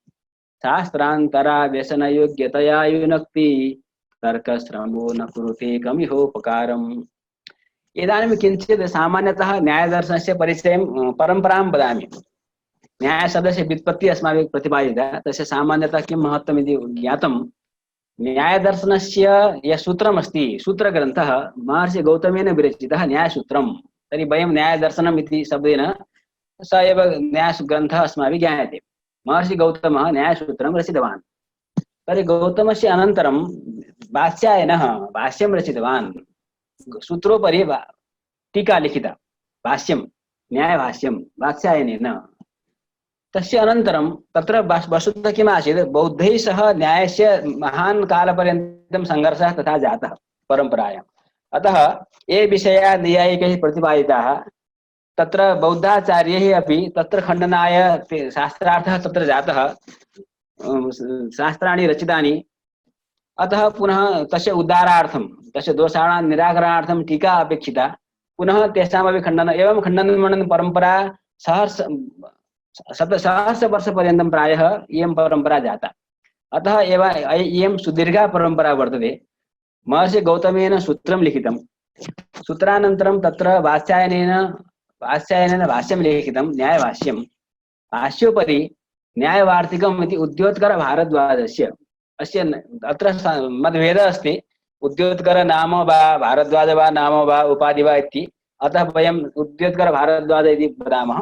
शास्त्रान्तरा व्यसनयोग्यतया युनक्ति तर्कश्रमो न कुरुते कमिहोपकारम्। इदानीं किञ्चित् सामान्यतः न्यायदर्शनस्य परिचयं परम्परां वदामि। न्यायशब्दस्य व्युत्पत्तिः अस्माभिः प्रतिपादिता, तस्य सामान्यतः किं महत्त्वम् इति ज्ञातं। न्यायदर्शनस्य यः सूत्रमस्ति, सूत्रग्रन्थः महर्षि गौतमेन विरचितः न्यायसूत्रं। तर्हि वयं न्यायदर्शनम् इति शब्देन स एव न्यायग्रन्थः अस्माभिः ज्ञायते। महर्षि गौतमः न्यायसूत्रं रचितवान्। तर्हि गौतमस्य अनन्तरं वात्स्यायनः भाष्यं रचितवान्। सूत्रोपरि टीका लिखिता, भाष्यं न्यायभाष्यं वात्स्यायनेन। तस्य अनन्तरं तत्र वस्तुतः किम् आसीत्, बौद्धैः सह न्यायस्य महान् कालपर्यन्तं संघर्षः तथा जातः परम्परायाम्। अतः ये विषयाः नैयायिकैः प्रतिपादिताः, तत्र बौद्धाचार्यैः अपि तत्र खण्डनाय शास्त्रार्थः तत्र जातः, शास्त्राणि रचितानि। अतः पुनः तस्य उद्धारार्थं, तस्य दोषाणां निराकरणार्थं टीका अपेक्षिता। पुनः तेषामपि खण्डन, एवं खण्डनमण्डन परम्परा सहस्रवर्षपर्यन्तं प्रायः इयं परम्परा जाता। अतः एव इयं सुदीर्घा परम्परा वर्तते। महर्षि गौतमेन सूत्रं लिखितं, सूत्रानन्तरं तत्र वात्स्यायनेन भाष्यं लिखितं, न्यायभाष्यं। भाष्योपरि न्यायवार्तिकम् इति उद्योतकर भारद्वाजस्य, अस्य अत्र मतभेदः अस्ति, उद्योतकर नाम वा भारद्वाज वा नाम वा उपाधि वा इति। अतः वयम् उद्योतकर भारद्वाज इति वदामः।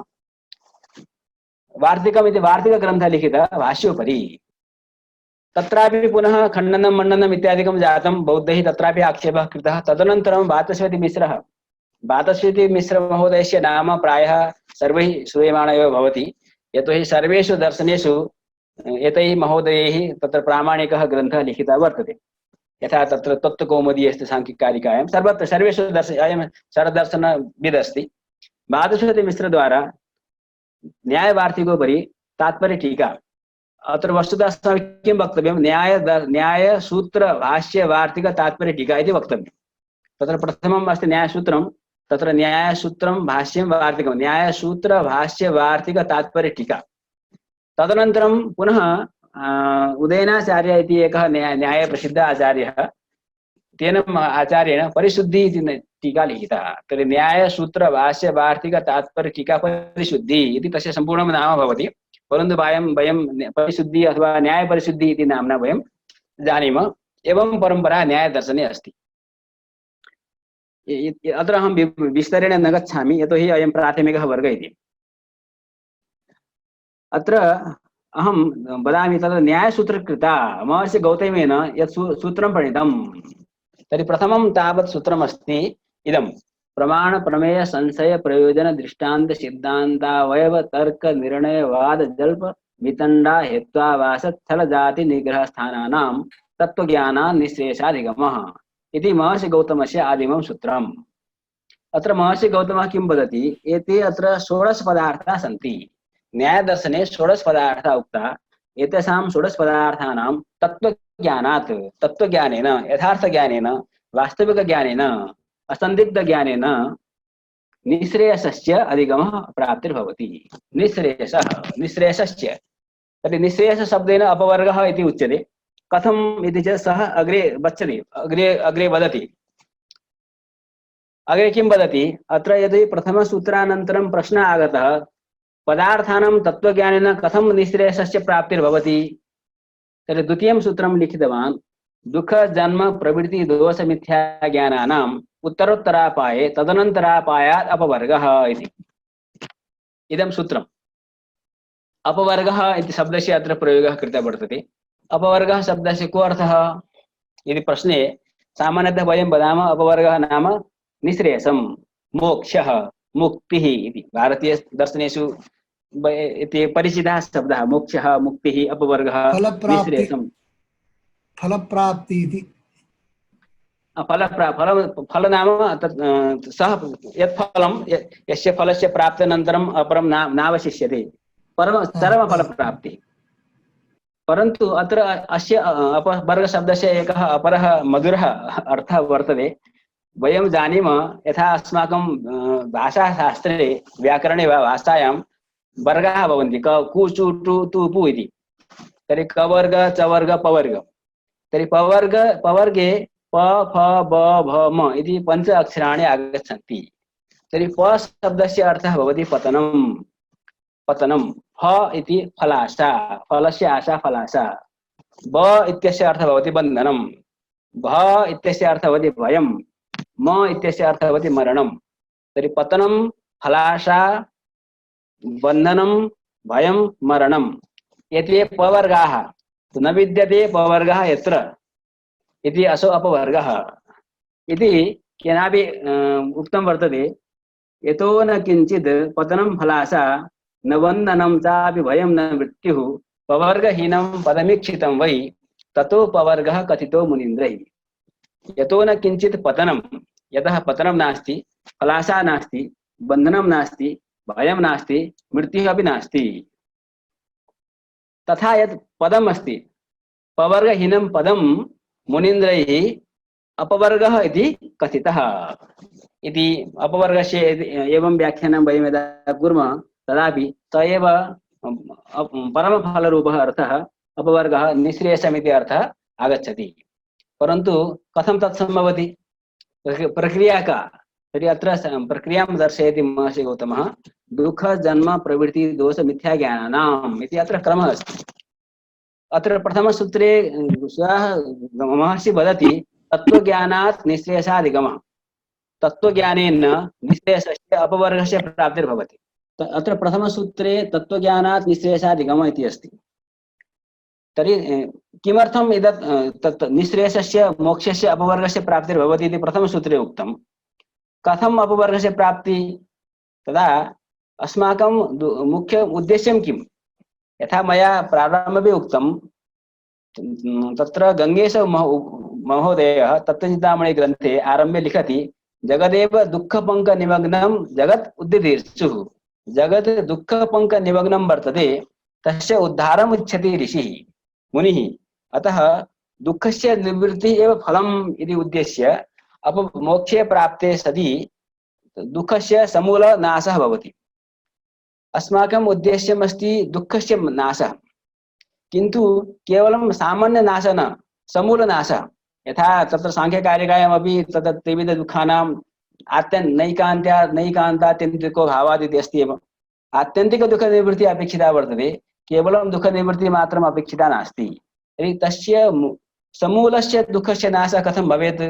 वार्तिकम् इति वार्तिकग्रन्थः लिखितः भाष्योपरि। तत्रापि पुनः खण्डनं मण्डनम् इत्यादिकं जातं, बौद्धैः तत्रापि आक्षेपः कृतः। तदनन्तरं वाचस्पतिमिश्रमहोदयस्य नाम प्रायः सर्वैः श्रूयमाण एव भवति, यतोहि सर्वेषु दर्शनेषु एतैः महोदयैः तत्र प्रामाणिकः ग्रन्थः लिखितः वर्तते। यथा तत्र तत्त्वकौमुदी अस्ति सांख्यकारिकायां, सर्वत्र सर्वेषु अयं शरदर्शनविद् अस्ति। वाचस्पतिमिश्रद्वारा न्यायवार्तिकोपरि तात्पर्य टीका। अत्र वस्तुतः अस्माभिः किं वक्तव्यं, न्यायसूत्रभाष्यवार्तिकतात्पर्य टीका इति वक्तव्यं। तत्र प्रथमम् अस्ति न्यायसूत्रं, तत्र न्यायसूत्रं भाष्यं वार्तिकं, न्यायसूत्रभाष्यवार्तिकतात्पर्य टीका। तदनन्तरं पुनः उदयनाचार्य इति एकः न्यायप्रसिद्धः आचार्यः, तेन आचार्येण परिशुद्धि इति टीका लिखिता। तर्हि न्यायसूत्रभाष्यवार्तिकतात्पर्य टीका परिशुद्धि इति तस्य सम्पूर्णं नाम भवति, परन्तु वयं परिशुद्धि अथवा न्यायपरिशुद्धि इति नाम्ना वयं जानीमः। एवं परम्परा न्यायदर्शने अस्ति। अत्र अहं विस्तरेण न गच्छामि, यतोहि अयं प्राथमिकः वर्गः इति। अत्र अहं वदामि, तत्र न्यायसूत्रकृता महर्षि गौतमेन यत् सूत्रं प्रणीतं, तर्हि प्रथमं तावत् सूत्रमस्ति इदं, प्रमाण प्रमेय संशय प्रयोजन दृष्टान्त सिद्धान्तावयव तर्क निर्णय वाद जल्प वितण्डा हेत्वावास स्थल जाति निग्रह स्थानानां तत्त्वज्ञानान् निःश्रेषाधिगमः इति महर्षि गौतमस्य आदिमं सूत्रम्। अत्र महर्षि गौतमः किं वदति, एते अत्र 16 पदार्थाः सन्ति। न्यायदर्शने 16 पदार्थाः उक्ताः। एतेषां 16 पदार्थानां तत्त्वज्ञानात्, तत्त्वज्ञानेन, यथार्थज्ञानेन, वास्तविकज्ञानेन, असन्दिग्धज्ञानेन निःश्रेयसस्य अधिगमः प्राप्तिर्भवति। निःश्रेयसस्य, तर्हि निःश्रेयसशब्देन अपवर्गः इति उच्यते। कथम् इति चेत् सः अग्रे गच्छति, अग्रे वदति। अग्रे किं वदति, अत्र यदि प्रथमसूत्रानन्तरं प्रश्नः आगतः, पदार्थानां तत्त्वज्ञानेन कथं निःश्रेयसस्य प्राप्तिर्भवति, तर्हि द्वितीयं सूत्रं लिखितवान्, दुःख जन्म प्रवृत्ति दोष मिथ्या ज्ञानानाम् उत्तरोत्तरापाये तदनन्तरापायात् अपवर्गः इति। इदं सूत्रम्। अपवर्गः इति शब्दस्य अत्र प्रयोगः कृतः वर्तते। अपवर्गः शब्दस्य को अर्थः इति प्रश्ने सामान्यतः वयं वदामः, अपवर्गः नाम निःश्रेयसं, मोक्षः, मुक्तिः इति। भारतीयदर्शनेषु इति परिचितः शब्दः, मोक्षः, मुक्तिः, अपवर्गः, निःश्रेयसं, फलप्राप्ति इति। फल नाम सः यत् फलं, यस्य फलस्य प्राप्त्यनन्तरम् अपरं नावशिष्यते, चरमफलप्राप्तिः। परन्तु अत्र अस्य अपवर्गशब्दस्य एकः अपरः मधुरः अर्थः वर्तते। वयं जानीमः, यथा अस्माकं भाषाशास्त्रे व्याकरणे वा भाषायां वर्गाः भवन्ति कु चु टु तु पु इति तर्हि कवर्ग चवर्ग पवर्ग तर्हि पवर्गे प फ ब भ म इति पञ्च अक्षराणि आगच्छन्ति तर्हि प शब्दस्य अर्थः भवति पतनं फ इति फलाशा फलस्य आशा फलाशा ब इत्यस्य अर्थः भवति बन्धनं भ इत्यस्य अर्थः भवति भयं म इत्यस्य अर्थः भवति मरणं तर्हि पतनं फलाशा बन्धनं भयं मरणं एते पवर्गाः न विद्यते पवर्गः यत्र इति असो अपवर्गः इति केनापि उक्तं वर्तते यतो न किञ्चित् पतनं फलाशा न बन्धनं चापि भयं न मृत्युः पवर्गहीनं पदमीक्षितं वै ततो पवर्गः कथितो मुनीन्द्रैः यतो न किञ्चित् पतनं यतः पतनं नास्ति फलाशा नास्ति बन्धनं नास्ति भयं नास्ति मृत्युः अपि नास्ति तथा यत् पदम् अस्ति पवर्गहीनं पदं मुनीन्द्रैः अपवर्गः इति कथितः इति अपवर्गस्य एवं व्याख्यानं वयं यदा कुर्मः तदापि स एव परमफलरूपः अर्थः अपवर्गः निःश्रेयसमिति अर्थः आगच्छति परन्तु कथं तत् सम्भवति प्रक्रिया का तर्हि अत्र प्रक्रियां दर्शयति महर्षि गौतमः दुःख जन्म प्रवृत्ति दोष मिथ्या ज्ञानानाम् इति अत्र क्रमः अस्ति अत्र प्रथमसूत्रे सः महर्षि वदति तत्त्वज्ञानात् निःश्रेयसाधिगमः तत्त्वज्ञानेन निःश्रेयसस्य अपवर्गस्य प्राप्तिर्भवति अत्र प्रथमसूत्रे तत्त्वज्ञानात् निःश्रेयसाधिगमः इति अस्ति तर्हि किमर्थम् तत् निःश्रेयसस्य मोक्षस्य अपवर्गस्य प्राप्तिर्भवति इति प्रथमसूत्रे उक्तं कथम् अपवर्गस्य प्राप्ति तदा अस्माकं मुख्य उद्देश्यं किं यथा मया प्रारम्भे उक्तं तत्र गङ्गेश महोदयः तत्त्वचिन्तामणि ग्रन्थे आरम्भे लिखति जगदेव दुःखपङ्कनिमग्नं जगत् उद्दिदीर्षुः जगत् दुःखपङ्कनिमग्नं वर्तते तस्य उद्धारम् इच्छति ऋषिः मुनिः अतः दुःखस्य निवृत्तिः एव फलम् इति उद्देश्य मोक्षे प्राप्ते सति दुःखस्य समूलनाशः भवति अस्माकम् उद्देश्यमस्ति दुःखस्य नाशः किन्तु केवलं सामान्यनाशः न समूलनाशः यथा तत्र सांख्यकारिकायामपि तत् त्रिविधदुःखानाम् नैकान्तात्यन्तिको भावात् इति अस्ति एव आत्यन्तिकदुःखनिवृत्तिः अपेक्षिता वर्तते केवलं दुःखनिवृत्तिः मात्रम् अपेक्षिता नास्ति तर्हि तस्य समूलस्य दुःखस्य नाशः कथं भवेत्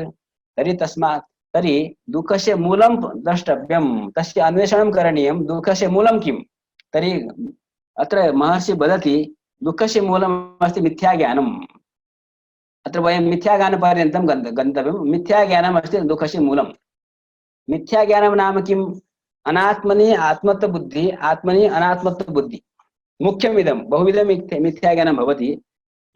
तर्हि दुःखस्य मूलं द्रष्टव्यं तस्य अन्वेषणं करणीयं दुःखस्य मूलं किं तर्हि अत्र महर्षि वदति दुःखस्य मूलम् अस्ति मिथ्याज्ञानम् अत्र वयं मिथ्याज्ञानपर्यन्तं गन्तव्यं मिथ्याज्ञानम् अस्ति दुःखस्य मूलं मिथ्याज्ञानं नाम किम् अनात्मनि आत्मत्वबुद्धि आत्मनि अनात्मत्वबुद्धि मुख्यमिदं बहुविधं मिथ्याज्ञानं भवति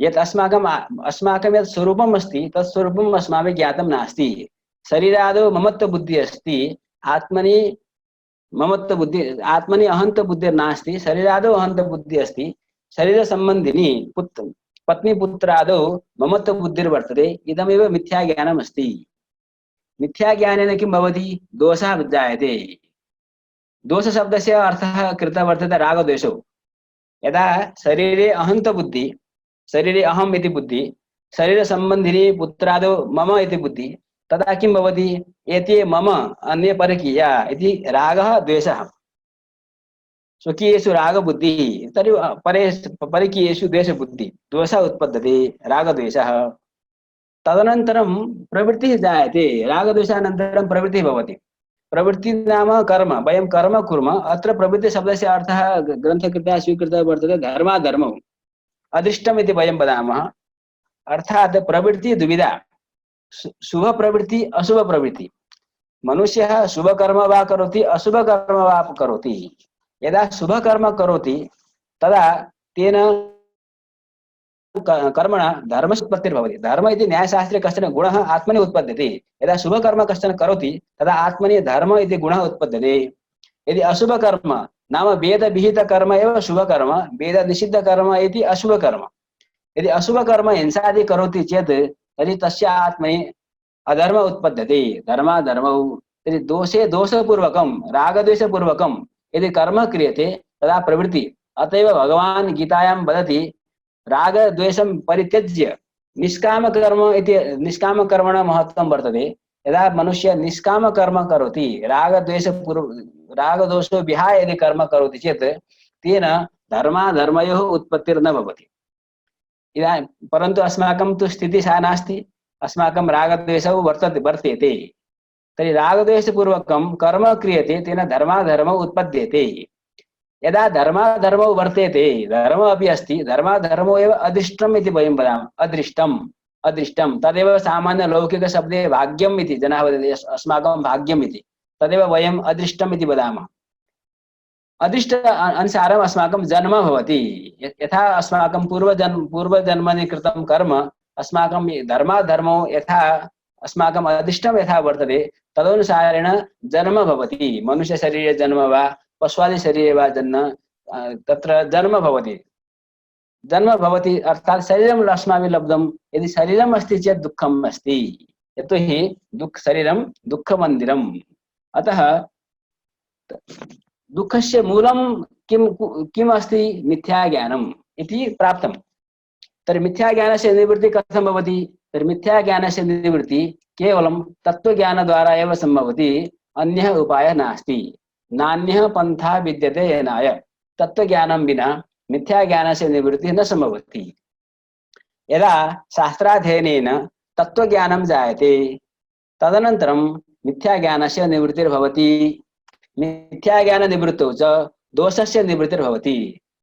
यत् अस्माकं यत् स्वरूपम् अस्ति तत् स्वरूपम् अस्माभिः ज्ञातं नास्ति शरीरादौ ममत्वबुद्धिः अस्ति आत्मनि ममत्वबुद्धिः आत्मनि अहन्तबुद्धिर्नास्ति शरीरादौ अहन्तबुद्धिः अस्ति शरीरसम्बन्धिनी पत्नीपुत्रादौ ममत्वबुद्धिर्वर्तते इदमेव मिथ्याज्ञानम् अस्ति मिथ्याज्ञानेन किं भवति दोषः जायते दोषशब्दस्य अर्थः कृतः वर्तते रागद्वेषौ यदा शरीरे अहन्तबुद्धि शरीरे अहम् इति बुद्धि शरीरसम्बन्धिनी पुत्रादौ मम इति बुद्धि तदा किं भवति एते मम अन्ये परकीया इति रागः द्वेषः स्वकीयेषु रागबुद्धिः तर्हि परकीयेषु द्वेषबुद्धिः दोषः उत्पद्यते रागद्वेषः तदनन्तरं प्रवृत्तिः जायते रागद्वेषानन्तरं प्रवृत्तिः भवति प्रवृत्ति नाम कर्म वयं कर्म कुर्मः अत्र प्रवृत्तिशब्दस्य अर्थः ग्रन्थकृतया स्वीकृतः वर्तते धर्माधर्मौ अदृष्टम् इति वयं वदामः अर्थात् प्रवृत्तिः द्विविधा शुभप्रवृत्ति अशुभप्रवृत्ति मनुष्यः शुभकर्म वा करोति अशुभकर्म वा करोति यदा शुभकर्म करोति तदा तेन कर्मणा धर्मस्य उत्पत्तिर्भवति धर्म इति न्यायशास्त्रे कश्चन गुणः आत्मनि उत्पद्यते यदा शुभकर्म कश्चन करोति तदा आत्मनि धर्म इति गुणः उत्पद्यते यदि अशुभकर्म नाम वेदविहितकर्म एव शुभकर्म वेदनिषिद्धकर्म इति अशुभकर्म यदि अशुभकर्म हिंसादि करोति चेत् तर्हि तस्य आत्मनि अधर्म उत्पद्यते धर्माधर्मौ तर्हि दोषे दोषपूर्वकं रागद्वेषपूर्वकं यदि कर्म क्रियते तदा प्रवृत्ति। अतएव भगवान् गीतायां वदति रागद्वेषं परित्यज्य निष्कामकर्म इति निष्कामकर्मणः महत्त्वं वर्तते। यदा मनुष्य निष्कामकर्म करोति रागदोषो विहाय यदि कर्म करोति चेत् तेन धर्माधर्मयोः उत्पत्तिर्न भवति। इदानीं परन्तु अस्माकं तु स्थितिः सा नास्ति। अस्माकं रागद्वेषौ वर्तेते। तर्हि रागद्वेषपूर्वकं कर्म क्रियते तेन धर्माधर्मौ उत्पद्यते। यदा धर्माधर्मौ वर्तेते धर्म अपि अस्ति धर्माधर्मो एव अदृष्टम् इति वयं वदामः। अदृष्टं तदेव सामान्यलौकिकशब्दे भाग्यम् इति जनाः वदन्ति अस्माकं भाग्यम् इति। तदेव वयम् अदृष्टम् इति वदामः। अदृष्ट अनुसारम् अस्माकं जन्म भवति। यथा अस्माकं पूर्वजन्मनि कृतं कर्म अस्माकं धर्माधर्मो यथा अस्माकम् अदृष्टं यथा वर्तते तदनुसारेण जन्म भवति। मनुष्यशरीरे जन्म वा पशुआदि शरीरे वा तत्र जन्म भवति अर्थात शरीरम् अस्माभिः लब्धं। यदि शरीरम् अस्ति चेत् दुःखम् अस्ति। यतोहि शरीरं दुःखमन्दिरम्। अतः दुःखस्य मूलं किम् अस्ति मिथ्याज्ञानम् इति प्राप्तं। तर्हि मिथ्याज्ञानस्य निवृत्तिः कथं भवति? तर्हि मिथ्याज्ञानस्य निवृत्तिः केवलं तत्त्वज्ञानद्वारा एव सम्भवति। अन्यः उपायः नास्ति। नान्यः पन्था विद्यते येनाय। तत्त्वज्ञानं विना मिथ्याज्ञानस्य निवृत्तिः न सम्भवति। यदा शास्त्राध्ययनेन तत्त्वज्ञानं जायते तदनन्तरं मिथ्याज्ञानस्य निवृत्तिर्भवति। मिथ्याज्ञाननिवृत्तौ च दोषस्य निवृत्तिर्भवति।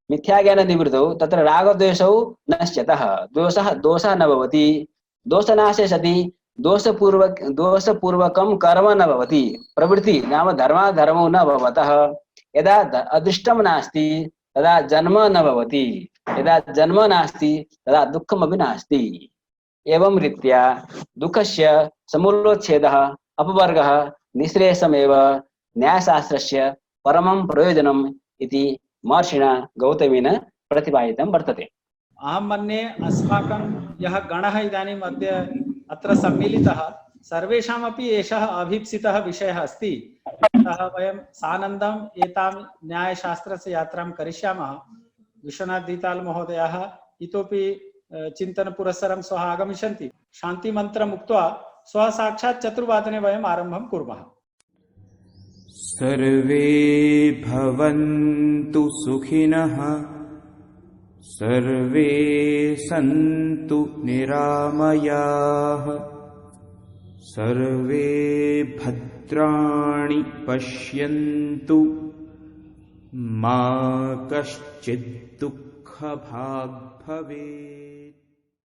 मिथ्याज्ञाननिवृत्तौ तत्र रागद्वेषौ नश्यतः दोषः न भवति। दोषनाशे सति दोषपूर्वकं कर्म न भवति। प्रवृत्ति नाम धर्माधर्मौ न भवतः। यदा अदृष्टं नास्ति तदा जन्म न भवति। यदा जन्म नास्ति तदा दुःखमपि नास्ति। एवं रीत्या दुःखस्य समूलोच्छेदः अपवर्गः निःश्रेयसमेव न्यायशास्त्रस्य परमं प्रयोजनम् इति महर्षिणा गौतमेन प्रतिपादितं वर्तते। अहं मन्ये अस्माकं यः गणः इदानीम् अत्र सम्मिलितः सर्वेषामपि एषः अभीप्सितः विषयः अस्ति। अतः वयं सानन्दम् एतां न्यायशास्त्रस्य यात्रां करिष्यामः। विश्वनाथ दीताल महोदयः इतोपि चिन्तनपुरस्सरं श्वः आगमिष्यन्ति। शान्तिमन्त्रम् उक्त्वा श्वः साक्षात् 4 वयम् आरम्भं कुर्मः। सर्वे भवन्तु सुखिनः सर्वे सन्तु निरामयाः सर्वे भद्राणि पश्यन्तु मा कश्चित् दुःखभाग् भवेत्।